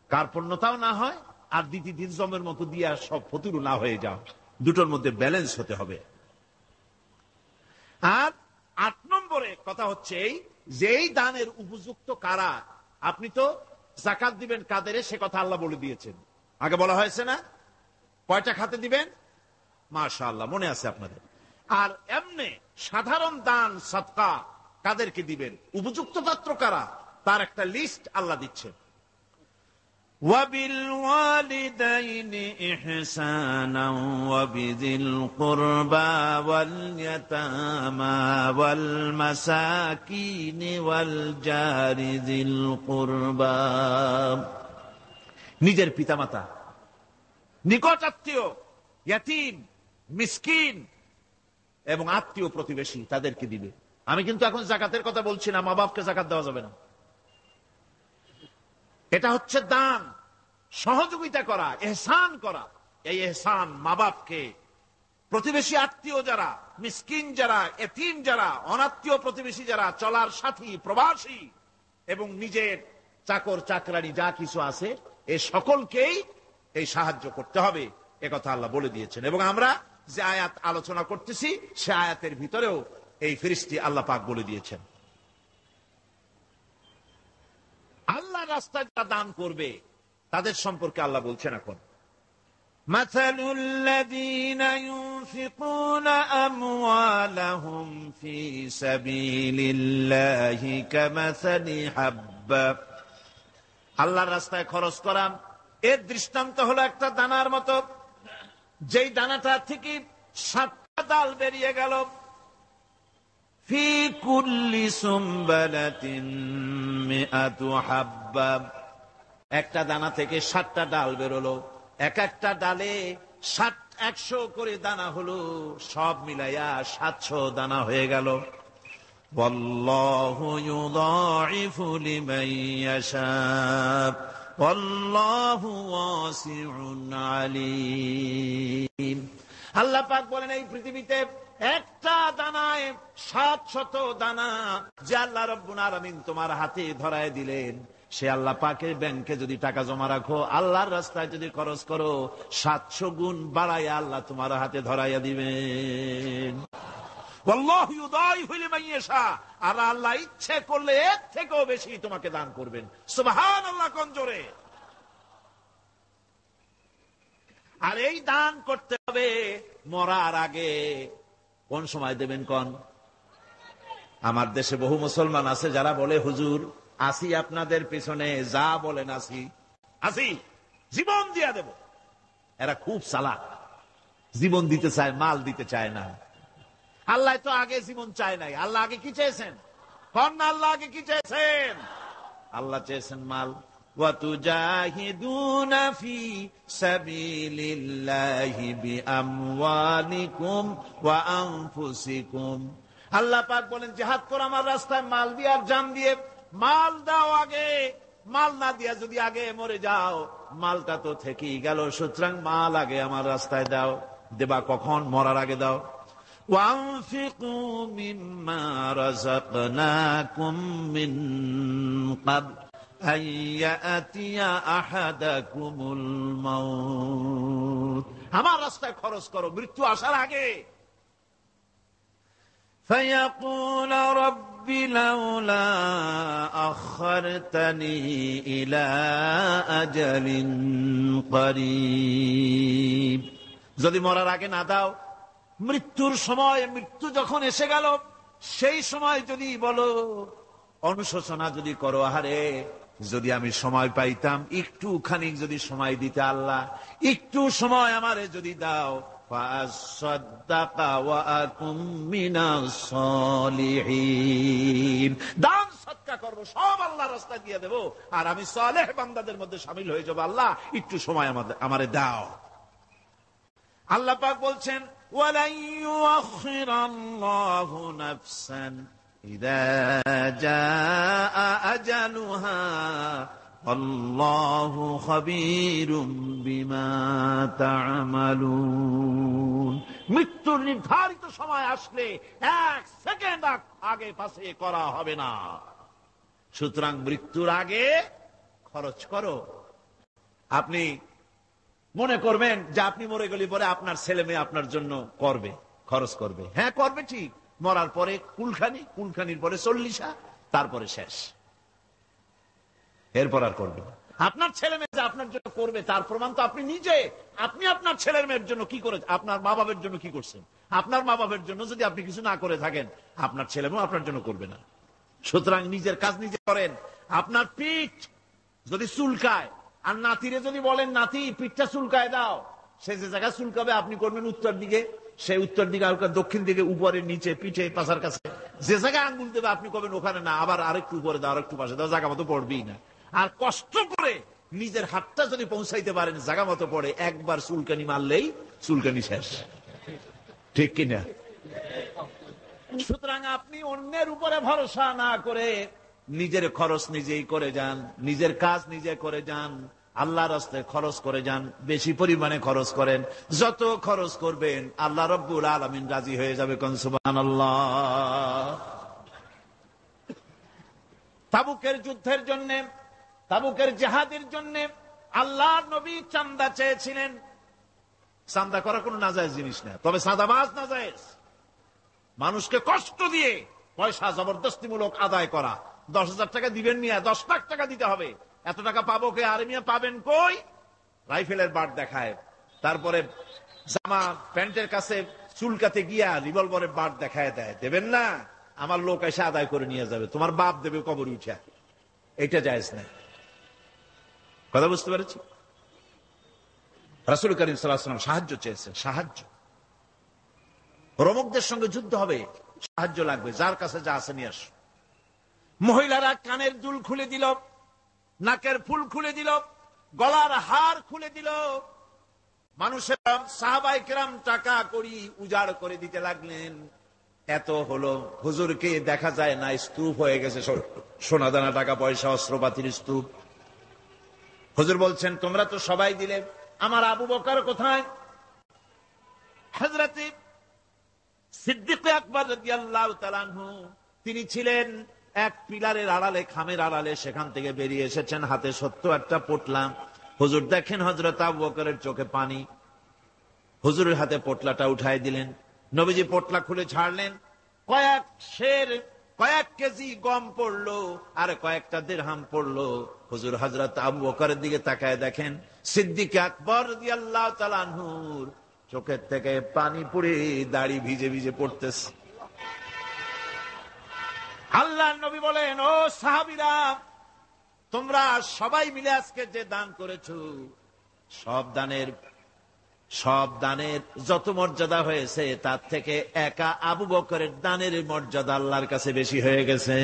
কার্পণ্যতাও না হয়, আর দিরজমের মতো দিয়া সব ফতুরু না হয়ে যাও। দুটোর মধ্যে ব্যালেন্স হতে হবে। আর 8 নম্বরে কথা হচ্ছে এই যে এই দানের উপযুক্ত কারা। আপনি তো যাকাত দিবেন কাদের, সে কথা আল্লাহ বলে দিয়েছেন, আগে বলা হয়েছে না? কয়টা খাতে দিবেন? মাশাআল্লাহ, মনে আছে আপনাদের। আর এমনি সাধারণ দান সদকা কাদেরকে দিবেন, উপযুক্ত পাত্র কারা, তার একটা লিস্ট আল্লাহ দিচ্ছেন। وَبِالْوَالِدَيْنِ إِحْسَانًا وَبِذِي الْقُرْبَى وَالْيَتَامَى وَالْمَسَاكِينِ وَالْجَارِ ذِي الْقُرْبَى। নিজের পিতামাতা, নিকট আত্মীয়, ইয়াতীম, মিসকিন এবং আত্মীয় প্রতিবেশী, তাদেরকে দিবে। আমি কিন্তু এখন যাকাতের কথা বলছি না, মা বাপকে যাকাত দেওয়া যাবে না। এটা হচ্ছে দান, সহযোগিতা করা, এহসান করা। এই এহসান মা বাপকে, প্রতিবেশী আত্মীয় যারা, মিসকিন যারা, এতিম যারা, অনাত্মীয় প্রতিবেশী যারা, চলার সাথী, প্রবাসী এবং নিজের চাকর চাকরানি যা কিছু আছে, এ সকলকেই এই সাহায্য করতে হবে, একথা আল্লাহ বলে দিয়েছেন। এবং আমরা যে আয়াত আলোচনা করতেছি সে আয়াতের ভিতরেও এই ফেরেশতা আল্লাহ পাক বলে দিয়েছেন। আল্লাহ রাস্তায় যারা দান করবে তাদের সম্পর্কে আল্লাহ বলছেন এখন, مَثَلُ الَّذِينَ يُنْفِقُونَ أَمْوَالَهُمْ فِي سَبِيلِ اللَّهِ كَمَثَلِ حَبَّةٍ। আল্লাহর রাস্তায় খরচ করা এর দৃষ্টান্ত হলো একটা দানার মতো, যেই দানাটা থেকে 7টা ডাল বেরিয়ে গেল। فِي كُلِّ سُنبُلَةٍ مِئَةُ حَبَّةٍ। একটা দানা থেকে 7টা ডাল বেরোলো, এক একটা ডালে 100 করে দানা হলো, সব মিলাইয়া 700 দানা হয়ে গেল। وَاللَّهُ يُضَاعِفُ لِمَن يَشَاءُ وَاللَّهُ وَاسِعٌ عَلِيمٌ। আল্লাহ পাক বলেন এই পৃথিবীতে একটা দানায় 700 দানা যে আল্লাহ রাব্বুল আলামিন তোমার হাতে ধরায় দিলেন, সে আল্লাহ পাকের ব্যাংকে যদি টাকা জমা রাখো, আল্লাহর রাস্তায় যদি খরচ করো, 700 গুণ বাড়াইয়া আল্লাহ তোমার হাতে ধরাইয়া দিবেন। ওয়াল্লাহু ইউদাইফু লিমান ইয়াশা, আর আল্লাহ ইচ্ছে করলে এর থেকেও বেশি তোমাকে দান করবেন। সুবহানাল্লাহ কোন জোরে। আর এই দান করতে হবে মরার আগে। কোন সময় দেবেন কোন? আমার দেশে বহু মুসলমান আছে যারা বলে হুজুর আসি আপনাদের পিছনে, যা বলেন আসি আসি, জীবন দিয়া দেব। এরা খুব চালাক, জীবন দিতে চায়, মাল দিতে চায় না। আল্লাহ তো আগে জীবন চায় নাই। আল্লাহ আগে কি চেয়েছেন? কোন না আল্লাহ আগে কি চেয়েছেন? আল্লাহ চেয়েছেন মাল। وَتُجَاهِدُونَ فِي سَبِيلِ اللَّهِ بِأَمْوَالِكُمْ وَأَنفُسِكُمْ। আল্লাহ পাক বলেন জিহাদ করো আমার রাস্তায় মাল দিয়ে আর জান দিয়ে। মাল দাও আগে, মাল না দিয়া যদি আগে মরে যাও, মালটা তো থেকেই গেল। সুতরাং মাল আগে আমার রাস্তায় দাও। দেবা কখন? মরার আগে দাও। وَأَنفِقُوا مِمَّا رَزَقْنَاكُم مِّن قَبْلِ أَن يَأْتِيَ أَحَدَكُمُ الْمَوْتُ। আমার রাস্তায় খরচ করো মৃত্যু আসার আগে। فَيَقُولَ رَبِّ لَوْلَا أَخَّرْتَنِي إِلَى أَجَلٍ قَرِيبٍ। যদি মরার আগে না দাও, মৃত্যুর সময়, মৃত্যু যখন এসে গেল, সেই সময় যদি বলো, অনুশোচনা যদি করো, আহারে যদি আমি সময় পাইতাম, একটু খানিক যদি সময় দিতে আল্লাহ, একটু সময় আমারে যদি দাও, ফাসাদ্দাকা ওয়া আকুম মিনাস সালিহিন। দান সদকা করব, সব আল্লাহর রাস্তায় দিয়ে দেব, আর আমি সালেহ বান্দাদের মধ্যে শামিল হয়ে যাব। আল্লাহ একটু সময় আমারে দাও। আল্লাহ পাক বলছেন ওয়ালাই ইউআখিরাল্লাহু নাফসান ইযা জাআ আজালুহা আল্লাহু খাবীরুম বিমা তা'মালুন। মৃত্যুর নির্ধারিত সময় আসলে 1 সেকেন্ড আগে পাশে করা হবে না। সুতরাং মৃত্যুর আগে খরচ করো। আপনি মনে করবেন যে আপনি মরে গেলে পরে আপনার ছেলে মেয়ে আপনার জন্য করবে, খরচ করবে। হ্যাঁ করবে ঠিক। মরার পরে কুলখানির পরে 40, তারপরে শেষ। এরপর আর করবে না। আপনার ছেলে মেয়ে যে আপনার জন্য করবে তার প্রমাণ তো আপনি নিজে। আপনি আপনার ছেলের মেয়ের জন্য কি করে, আপনার মা বাবার জন্য কি করছেন? আপনার মা বাবার জন্য যদি আপনি কিছু না করে থাকেন, আপনার ছেলে মেয়ে আপনার জন্য করবে না। সুতরাং নিজের কাজ নিজে করেন। আপনার পিঠ যদি চুলকায়, আর নাতিরে যদি বলেন নাতি পিঠটা চুলকায় দাও, সে যে জায়গায় চুলকাবে আপনি করবেন উত্তর দিকে, সে উত্তর দিকে, দক্ষিণ দিকে, উপরে, নিচে, পিঠে, পাশার কাছে, যে জায়গায় আঙ্গুল দেবে আপনি করবেন ওখানে না, আবার আরেকটু উপরে দাও, আরেকটু পাশে দাও, জায়গা মতো পড়বেই না। আর কষ্ট করে নিজের হাতটা যদি পৌঁছাইতে পারেন জায়গা মতো পড়ে, একবার চুলকানি মারলেই চুলকানি শেষ। ঠিক কিনা? সুতরাং আপনি অন্যের উপরে ভরসা না করে নিজের খরচ নিজেই করে যান, নিজের কাজ নিজে করে যান, আল্লাহর রাস্তায় খরচ করে যান, বেশি পরিমাণে খরচ করেন। যত খরচ করবেন আল্লাহ রাব্বুল আলামিন রাজি হয়ে যাবে। কোন সুবহানাল্লাহ। তাবুকের যুদ্ধের জন্য, তাবুকের জিহাদের জন্য আল্লাহর নবী চাঁদা চেয়েছিলেন। চাঁদা করা কোনো নাজায়েজ জিনিস না, তবে চাঁদাবাজ নাজায়েজ। মানুষকে কষ্ট দিয়ে পয়সা জবরদস্তিমূলক আদায় করা। 10,000 টাকা দিবেন মিয়া, 10 লাখ টাকা দিতে হবে, এত টাকা পাবো কে? আরে মিয়া পাবেন কই? রাইফেলের বাট দেখায়, তারপরে জামা প্যান্টের কাছে চুলকাতে গিয়া রিভলভারের বাট দেখায় দেয়। দেবেন না, আমার লোক এসে আদায় করে নিয়ে যাবে, তোমার বাপ দেবে কবরে উঠা। এটা জায়েজ নাই। কথা বুঝতে পেরেছি? রাসূল করিম সাল্লাল্লাহু আলাইহি ওয়াসাল্লাম সাহায্য চেয়েছেন, সাহায্য। রোমকদের সঙ্গে যুদ্ধ হবে, সাহায্য লাগবে, যার কাছে যা আছে নিয়ে আস। মহিলারা কানের দুল খুলে দিল, নাকের ফুল খুলে দিল, গলার হার খুলে দিল। মানুষের সাহাবায়ে কেরাম টাকা করি উজাড় করে দিতে লাগলেন। এত হলো, হুজুরকে দেখা যায় না, স্তূপ হয়ে গেছে, সোনাদানা টাকা পয়সা অস্ত্রপাতির স্তূপ। হুজুর বলছেন তোমরা তো সবাই দিলে, আমার আবু বকর কোথায়? হযরতে সিদ্দিক আকবর রাদিয়াল্লাহু তাআলা আনহু তিনি ছিলেন এক পিলারের আড়ালে, খামের আড়ালে, সেখান থেকে বেরিয়ে এসেছেন, হাতে ৭০টা পোটলা। হুজুর দেখেন হযরত আবু বকরের চোখে পানি, হুজুরের হাতে পোটলাটা উঠাই দিলেন। নবীজি পোটলা খুলে ছাড়লেন, কয়েক কেজি গম পড়লো আর কয়েকটা দিরহাম পড়লো। হুজুর হযরত আবু বকরের দিকে তাকায় দেখেন সিদ্দিক আকবর রাদিয়াল্লাহু তাআলা আনহুর চোখের থেকে পানি পড়ে দাড়ি ভিজে ভিজে পড়তেছে। আল্লাহর নবী বলেন, ও সাহাবীরা, তোমরা সবাই মিলে আজকে যে দান করেছো, সব দানের যত মর্যাদা হয়েছে তার থেকে একা আবু বকরের দানের মর্যাদা আল্লাহর কাছে বেশি হয়ে গেছে।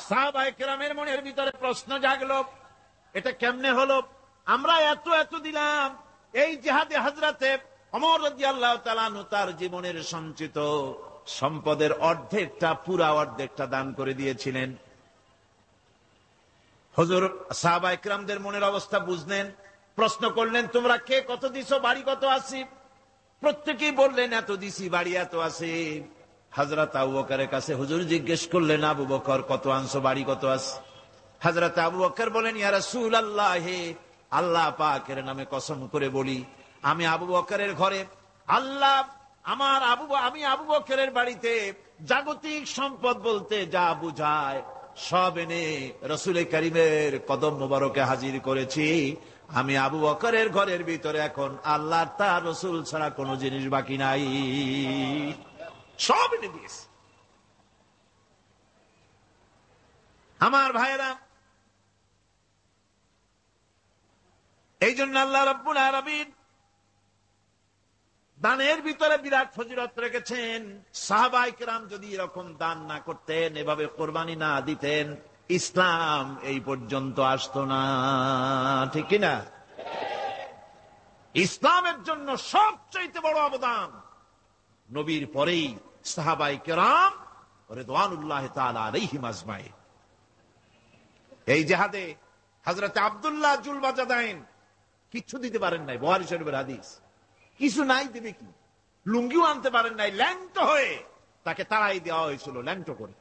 সাহাবায়ে কেরামের মনের ভিতরে প্রশ্ন জাগলো, এটা কেমনে হলো? আমরা এত দিলাম, এই জিহাদে হযরতে ওমর রাদিয়াল্লাহু তাআলা আনহু তার জীবনের সঞ্চিত সম্পদের পুরা অর্ধেকটা দান করে দিয়েছিলেন। হুজুর সাহাবায়ে কেরামদের মনের অবস্থা বুঝলেন, প্রশ্ন করলেন, তোমরা কে কত দিছো, বাড়ি কত আছে? প্রত্যেকেই বললেন, এত দিছি, বাড়ি এত আছে। হযরত আবু বকরের কাছে হুজুর জিজ্ঞেস করলেন, আবু বকর কত আনছো, বাড়ি কত আছে? হযরত আবু বকর বলেন, ইয়া রাসূলুল্লাহ, আল্লাহ পাকের নামে কসম করে বলি, আমি আবু বকরের ঘরে আমি আবু বকরের বাড়িতে জাগতিক সম্পদ বলতে যা বুঝায় সব এনে রাসূল কারীমের কদম মোবারকে হাজির করেছি। আমি আবু বকরের ঘরের ভিতরে এখন আল্লাহ তার রাসূল ছাড়া কোনো জিনিস বাকি নাই, সব এনে দিয়েছে। আমার ভাইয়েরা, এই জন্য আল্লাহ রাব্বুল আলামিন দানের ভিতরে বিরাট ফজিলত রেখেছেন। সাহাবায়ে কেরাম যদি এরকম দান না করতেন, এভাবে কোরবানি না দিতেন, ইসলাম এই পর্যন্ত আসতো না, ঠিক কিনা? ইসলামের জন্য সবচেয়ে বড় অবদান নবীর পরেই সাহাবায়ে কেরাম রিদওয়ানুল্লাহ তাআলা আলাইহিম আজমাইন। এই জিহাদে হযরত আব্দুল্লাহ জুলবাজাদাইন কিছু দিতে পারেন নাই, বুখারী শরীফের হাদিস। কিছু নাই, দেবে কি? লুঙ্গিও আনতে পারেন নাই, ল্যাংটো হয়ে তাকে তাড়াই দেওয়া হয়েছিল, ল্যাংটো করে।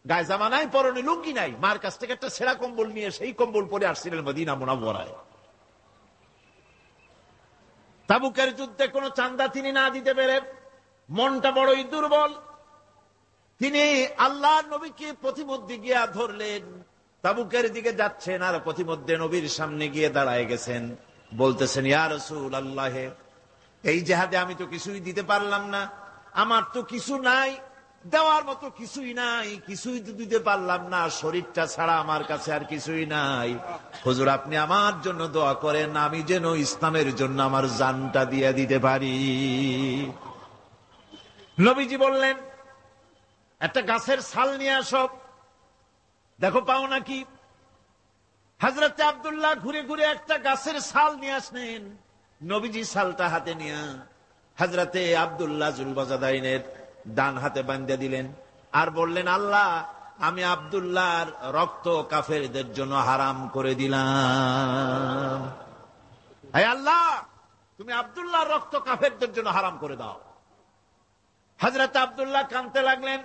গায়ে জামা নাই, পরনে লুঙ্গি নাই, মার কাছ থেকে একটা ছেঁড়া কম্বল নিয়ে সেই কম্বল পরে আসছিলেন মদিনা মুনাওয়ারায়। তাবুকের যুদ্ধে কোনো চাঁদা তিনি না দিতে পেরে মনটা বড়ই দুর্বল। তিনি আল্লাহর নবীকে প্রতিমধ্যে গিয়া ধরলেন, তাবুকের দিকে যাচ্ছেন আর প্রতিমধ্যে নবীর সামনে গিয়ে দাঁড়ায় গেছেন, বলতেছেন, ইয়া রাসূলুল্লাহ, এই জিহাদে আমি তো কিছুই দিতে পারলাম না, আমার তো কিছু নাই, দেওয়ার মতো কিছুই নাই, কিছুই তো দিতে পারলাম না, শরীরটা ছাড়া আমার কাছে আর কিছুই নাই। হুজুর আপনি আমার জন্য দোয়া করেন, আমি যেন ইসলামের জন্য আমার জানটা দিয়ে দিতে পারি। নবীজি বললেন, একটা গাছের ছাল নিয়ে আসো, দেখো পাও নাকি। হযরত আব্দুল্লাহ ঘুরে ঘুরে একটা গাছের ছাল নিয়ে আসলেন। নবীজি ছালটা হাতে নিয়ে হযরতে আব্দুল্লাহ জুলবাজাদাইনের ডান হাতে বাঁধে দিলেন আর বললেন, আল্লাহ, আমি আব্দুল্লাহর রক্ত কাফেরদের জন্য হারাম করে দিলাম। হে আল্লাহ, তুমি আব্দুল্লাহর রক্ত কাফেরদের জন্য হারাম করে দাও। হযরত আব্দুল্লাহ কাঁদতে লাগলেন,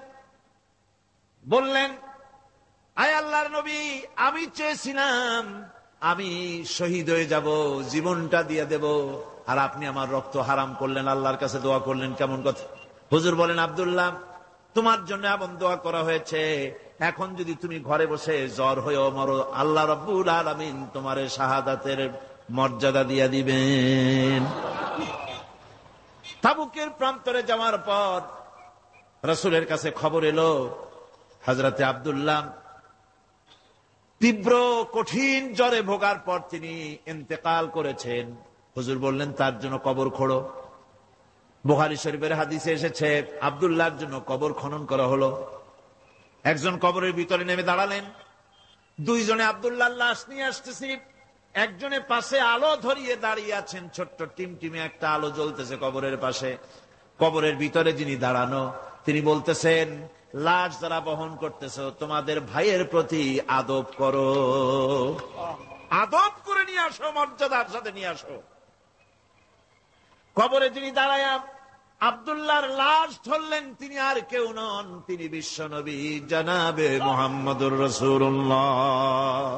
বললেন, আয় আল্লাহর নবী, আমি চেয়েছিলাম আমি শহীদ হয়ে যাব, জীবনটা দিয়ে দেব, আর আপনি আমার রক্ত হারাম করলেন। আল্লাহর কাছে দোয়া করলেন, কেমন কথা। হুজুর বলেন, আব্দুল্লাহ, তোমার জন্য এমন দোয়া করা হয়েছে, এখন যদি তুমি ঘরে বসে জ্বর হয়েও মরো, আল্লাহ রাব্বুল আলামিন তোমার শাহাদাতের মর্যাদা দিয়ে দিবেন। তাবুকের প্রান্তরে যাওয়ার পর রাসূলের কাছে খবর এলো, হযরতে আব্দুল্লাহ তীব্র কঠিন জ্বরে ভোগার পর তিনি ইন্তেকাল করেছেন। হুজুর বললেন, তার জন্য কবর খোঁড়ো। বুখারী শরীফের হাদিসে এসেছে, আব্দুল্লাহর জন্য কবর খনন করা হলো। একজন কবরের ভিতরে নেমে দাঁড়ালেন, দুইজনে আব্দুল্লাহর লাশ নিয়ে আসতেছি, একজনের পাশে আলো ধরিয়ে দাঁড়িয়ে আছেন, ছোট্ট টিমটিমে একটা আলো জ্বলতেছে কবরের পাশে। কবরের ভিতরে যিনি দাঁড়ানো, তিনি বলতেছেন, লাশ যারা বহন করতেছ তোমাদের ভাইয়ের প্রতি আদব করো, আদব করে নিয়ে আসো, মর্যাদার সাথে নিয়ে আসো। কবরে যিনি দাঁড়ায় আব্দুল্লাহর লাশ ধরলেন, তিনি আর কেউ নন, তিনি বিশ্বনবী জনাবে মুহাম্মদুর রাসূলুল্লাহ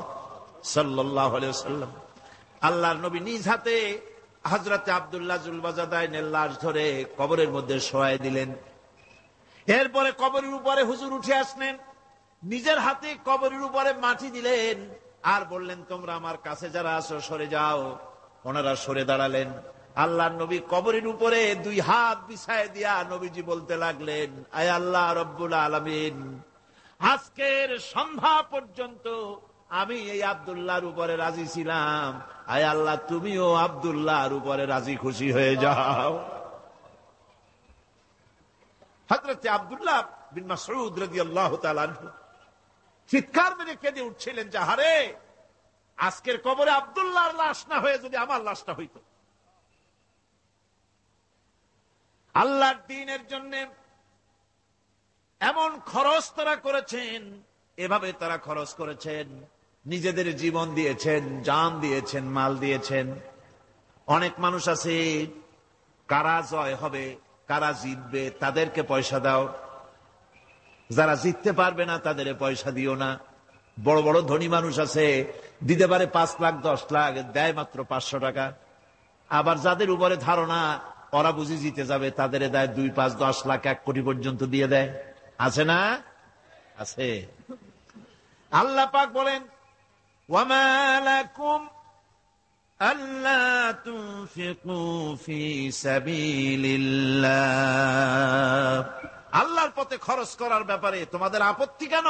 সাল্লাল্লাহু আলাইহি ওয়াসাল্লাম। আল্লাহর নবী নিজ হাতে হযরতে আব্দুল্লাহ জুলবাজাদাইনের লাশ ধরে কবরের মধ্যে শোয়াই দিলেন। এরপরে কবরের উপরে হুজুর উঠে আসলেন, নিজের হাতে কবরের উপরে মাটি দিলেন, আর বললেন, তোমরা আমার কাছে যারা আছো সরে যাও। ওনারা সরে দাঁড়ালেন। আল্লাহর নবী কবরের উপরে দুই হাত বিছায় দিয়া নবীজি বলতে লাগলেন, আয় আল্লাহ রব্বুল আলামিন, আজকের সন্ধ্যা পর্যন্ত আমি এই আব্দুল্লাহর উপরে রাজি ছিলাম, আয় আল্লাহ তুমিও আব্দুল্লাহর উপরে রাজি খুশি হয়ে যাও। হযরত আব্দুল্লাহ বিন মাসউদ রাদিয়াল্লাহু তাআলা আনহু চিৎকার মেরে কেঁদে উঠছিলেন যে, হারে, আজকের কবরে আব্দুল্লাহর লাশ না হয়ে যদি আমার লাশটা হইতো। আল্লাহর দ্বীনের জন্য এমন খরচ তারা করেছেন, এভাবে তারা খরচ করেছেন, নিজেদের জীবন দিয়েছেন, জান দিয়েছেন, মাল দিয়েছেন। অনেক মানুষ আছে, কারা জয় হবে, কারা জিতবে, তাদেরকে পয়সা দাও, যারা জিততে পারবে না তাদের পয়সা দিও না। বড় বড় ধনী মানুষ আছে, দিতে পারে 5 লাখ 10 লাখ, দেয় মাত্র 500 টাকা। আবার যাদের উপরে ধারণা ওরা বুঝি জিতে যাবে, তাদের দেয় 2, 5, 10 লাখ 1 কোটি পর্যন্ত দিয়ে দেয়। আছে না? আছে। আল্লাহ পাক বলেন, ওয়ামা লাকুম আল্লা তুনফিকু ফি সাবিলিল্লাহ। আল্লাহর পথে খরচ করার ব্যাপারে তোমাদের আপত্তি কেন?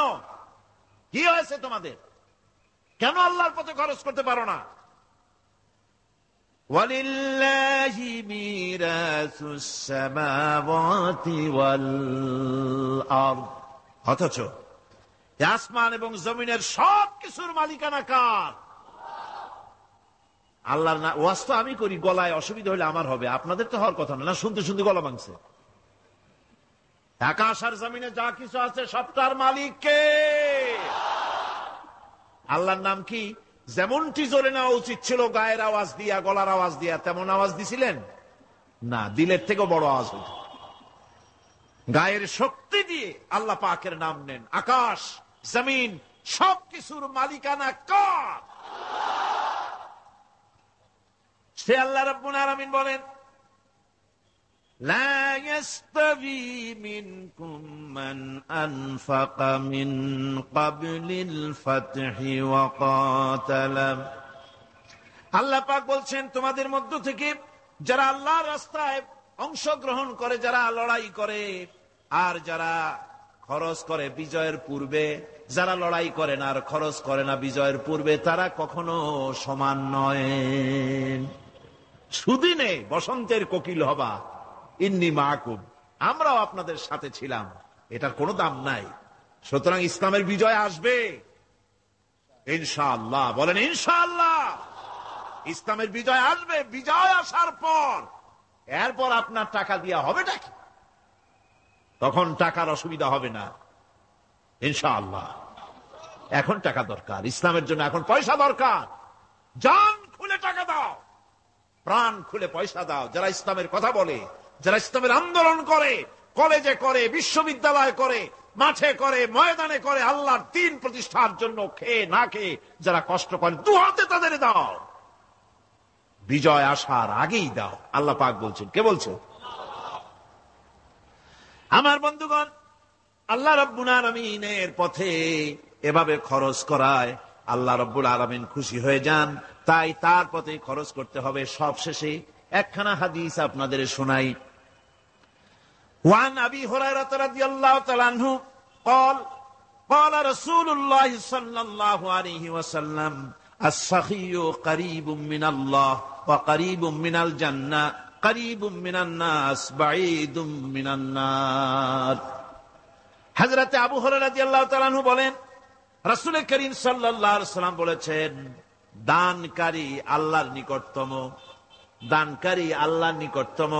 কি হয়েছে তোমাদের? কেন আল্লাহর পথে খরচ করতে পারো না? ওয়ালিল্লাহি মিরাসুস সামাওয়াতি ওয়াল আরদ। অথচ আসমান এবং জমিনের সব কিছুর মালিকানা কার? আল্লাহর না। ওয়াজ তো আমি করি, গলায় অসুবিধা হলে আমার হবে, আপনাদের তো হওয়ার কথা না। শুনতে শুনতে গলা ভাঙছে। আকাশ আর জমিনে যা কিছু আছে সবটার মালিক কে? আল্লাহর নাম কি? যেমনটি জোরে নেওয়া উচিত ছিল গায়ের আওয়াজ দিয়া, গলার আওয়াজ দিয়া, তেমন আওয়াজ দিছিলেন না, দিলের থেকেও বড় আওয়াজ হইত। গায়ের শক্তি দিয়ে আল্লাহ পাকের নাম নেন। আকাশ জমিন সবকিছুর মালিকানা কার? সে আল্লাহ রাব্বুল আলামিন বলেন, লা ইয়াস্তাবি মিনকুম মান আনফাকা মিন ক্বাবলিল ফাতহি ওয়া ক্বাতালা। আল্লাহ পাক বলছেন, তোমাদের মধ্য থেকে যারা আল্লাহর রাস্তায় অংশগ্রহণ করে, যারা লড়াই করে, আর যারা খরচ করে বিজয়ের পূর্বে, যারা লড়াই করে না আর খরচ করে না বিজয়ের পূর্বে, তারা কখনো সমান নয়। সুদিনে বসন্তের কোকিল হবা, ইন্নী মাকুম, আমরাও আপনাদের সাথে ছিলাম, এটার কোনো দাম নাই। সুতরাং ইসলামের বিজয় আসবে ইনশাআল্লাহ। বলেন ইনশাআল্লাহ। ইসলামের বিজয় আসবে। বিজয় আসার পর এরপর আপনার টাকা দিয়া হবেটা কি? তখন টাকার অসুবিধা হবে না ইনশাআল্লাহ। এখন টাকা দরকার, ইসলামের জন্য এখন পয়সা দরকার। জান খুলে টাকা দাও, প্রাণ খুলে পয়সা দাও। যারা ইসলামের কথা বলে, যারা ইসলামের আন্দোলন করে, কলেজে করে, বিশ্ববিদ্যালয় করে, মাঠে করে, ময়দানে করে, আল্লাহর দ্বীন প্রতিষ্ঠার জন্য খেয়ে না খেয়ে যারা কষ্ট করে, দু হাতে তাদের দাও। বিজয় আসার আগেই দাও। আল্লাহ পাক বলছেন। কে বলছে? আমার বন্ধুগণ, আল্লাহ রাব্বুল আলামিনের পথে এভাবে খরচ করায় আল্লাহ রাব্বুল আলামিন খুশি হয়ে যান। তাই তার পথে খরচ করতে হবে। সবশেষে একখানা হাদিস আপনাদের শোনাই। ওয়ান আবি হুরায়রা রাদিয়াল্লাহু তাআলা আনহু قال قال رسول الله صلى الله عليه وسلم السخي قريب من الله وقريب من الجنة قريب من الناس بعيد من النار। হযরত আবু হুরায়রা রাদিয়াল্লাহু তাআলা আনহু বলেন, রাসূল করিম সাল্লাল্লাহু আলাইহি ওয়াসাল্লাম বলেছেন, দানকারী আল্লাহর নিকটতম, দানকারী আল্লাহর নিকটতম,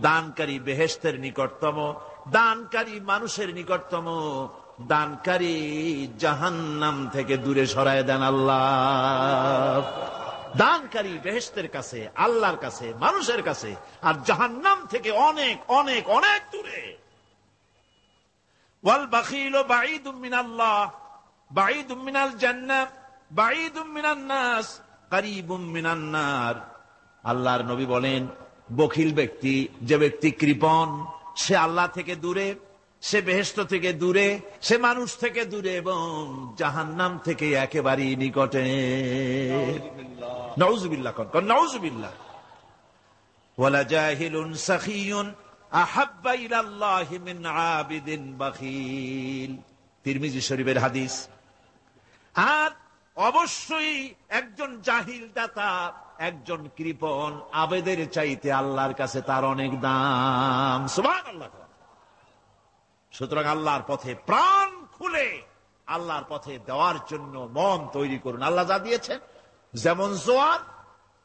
দানকারী বেহেশতের নিকটতম, দানকারী মানুষের নিকটতম, দানকারী জাহান্নাম থেকে দূরে সরায় দেন আল্লাহ। দানকারী বেহেশতের কাছে, আল্লাহর কাছে, মানুষের কাছে, আর জাহান্নাম থেকে অনেক অনেক অনেক দূরে। ওয়াল বাখিলু বাঈদুম মিনাল্লাহ, বাঈদুম মিনাল জান্নাহ, বাঈদুম মিনান নাস, কারীবুম মিনান নার। আল্লাহর নবী বলেন, বখিল ব্যক্তি, যে ব্যক্তি কৃপণ, সে আল্লাহ থেকে দূরে, সে বেহেশত থেকে দূরে, সে মানুষ থেকে দূরে এবং জাহান্নাম থেকে একেবারেই নিকটে। নাউযুবিল্লাহ, কোন নাউযুবিল্লাহ। ওয়ালা জাহিলুন সাখিয়ুন আহাব্বা ইলাল্লাহি মিন আবিদিন বাখিল, তিরমিজি শরীফের হাদিস। আর অবশ্যই একজন জাহিল দাতা, একজন কৃপণ আবেদের চাইতে আল্লাহর কাছে তার অনেক দাম। সুবহানাল্লাহ। সুতরাং আল্লাহর পথে প্রাণ খুলে আল্লাহর পথে দেওয়ার জন্য মন তৈরি করুন। আল্লাহ যা দিয়েছেন, যেমন জোয়ার,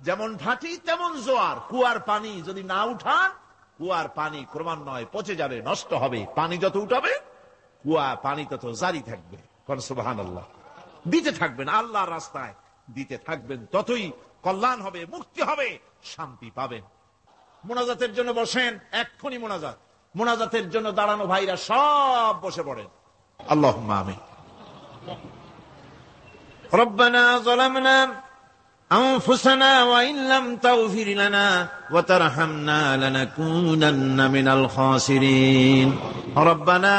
যেমন ভাটি তেমন জোয়ার। কুয়ার পানি যদি না উঠান, কুয়ার পানি ক্রমান্বয়ে পচে যাবে, নষ্ট হবে। পানি যত উঠাবে, কুয়া পানি তত জারি থাকবে। কোন সুবহানাল্লাহ। দিতে থাকবেন আল্লাহর রাস্তায়, দিতে থাকবেন, ততই কল্যাণ হবে, মুক্তি হবে, শান্তি পাবেন। মোনাজাতের জন্য বসেন, এক্ষুনি মোনাজাত। মোনাজাতের জন্য দাঁড়ানো ভাইরা সব বসে পড়েন। আল্লাহুম্মা আমিন। রব্বানা যালামনা আনফুসানা ওয়া ইন লাম তাগফির লানা ওয়া তারহামনা লানাকুনান্না মিনাল খাসিরিন। রব্বানা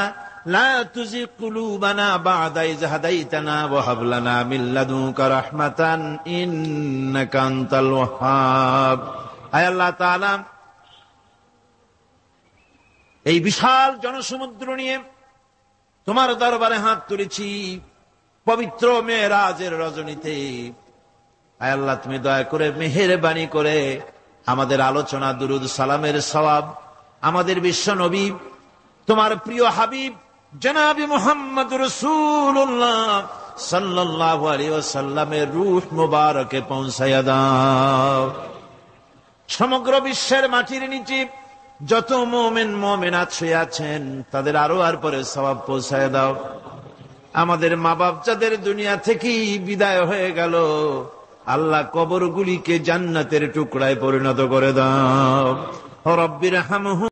লা তুযিগ কুলুবানা বা'দা ইয হাদাইতানা ওয়া হাব লানা মিন লাদুনকা রাহমাতান ইন্নাকা আনতাল ওয়াহ্হাব। আয় আল্লাহ তাআলা, এই বিশাল জনসমুদ্র নিয়ে তোমার দরবারে হাত তুলেছি পবিত্র মেরাজের রজনীতে। আয় আল্লাহ, তুমি দয়া করে মেহেরবানি করে আমাদের আলোচনা, দুরুদ সালামের সওয়াব আমাদের বিশ্ব নবী, তোমার প্রিয় হাবিব জনাবে মুহাম্মদ রাসূলুল্লাহ সাল্লাল্লাহু আলাইহি ওয়াসাল্লামের রূহ মুবারকে পৌঁছায়া দাও। সমগ্র বিশ্বের মাটির নিচে যত মুমিন মুমিনাত শুয়ে আছেন, তাদের আরো আর পরে সওয়াব পৌঁছায় দাও। আমাদের মা বাপ যাদের দুনিয়া থেকেই বিদায় হয়ে গেল, আল্লাহ কবরগুলিকে জান্নাতের টুকরায় পরিণত করে দাও। রব্বিরহামহু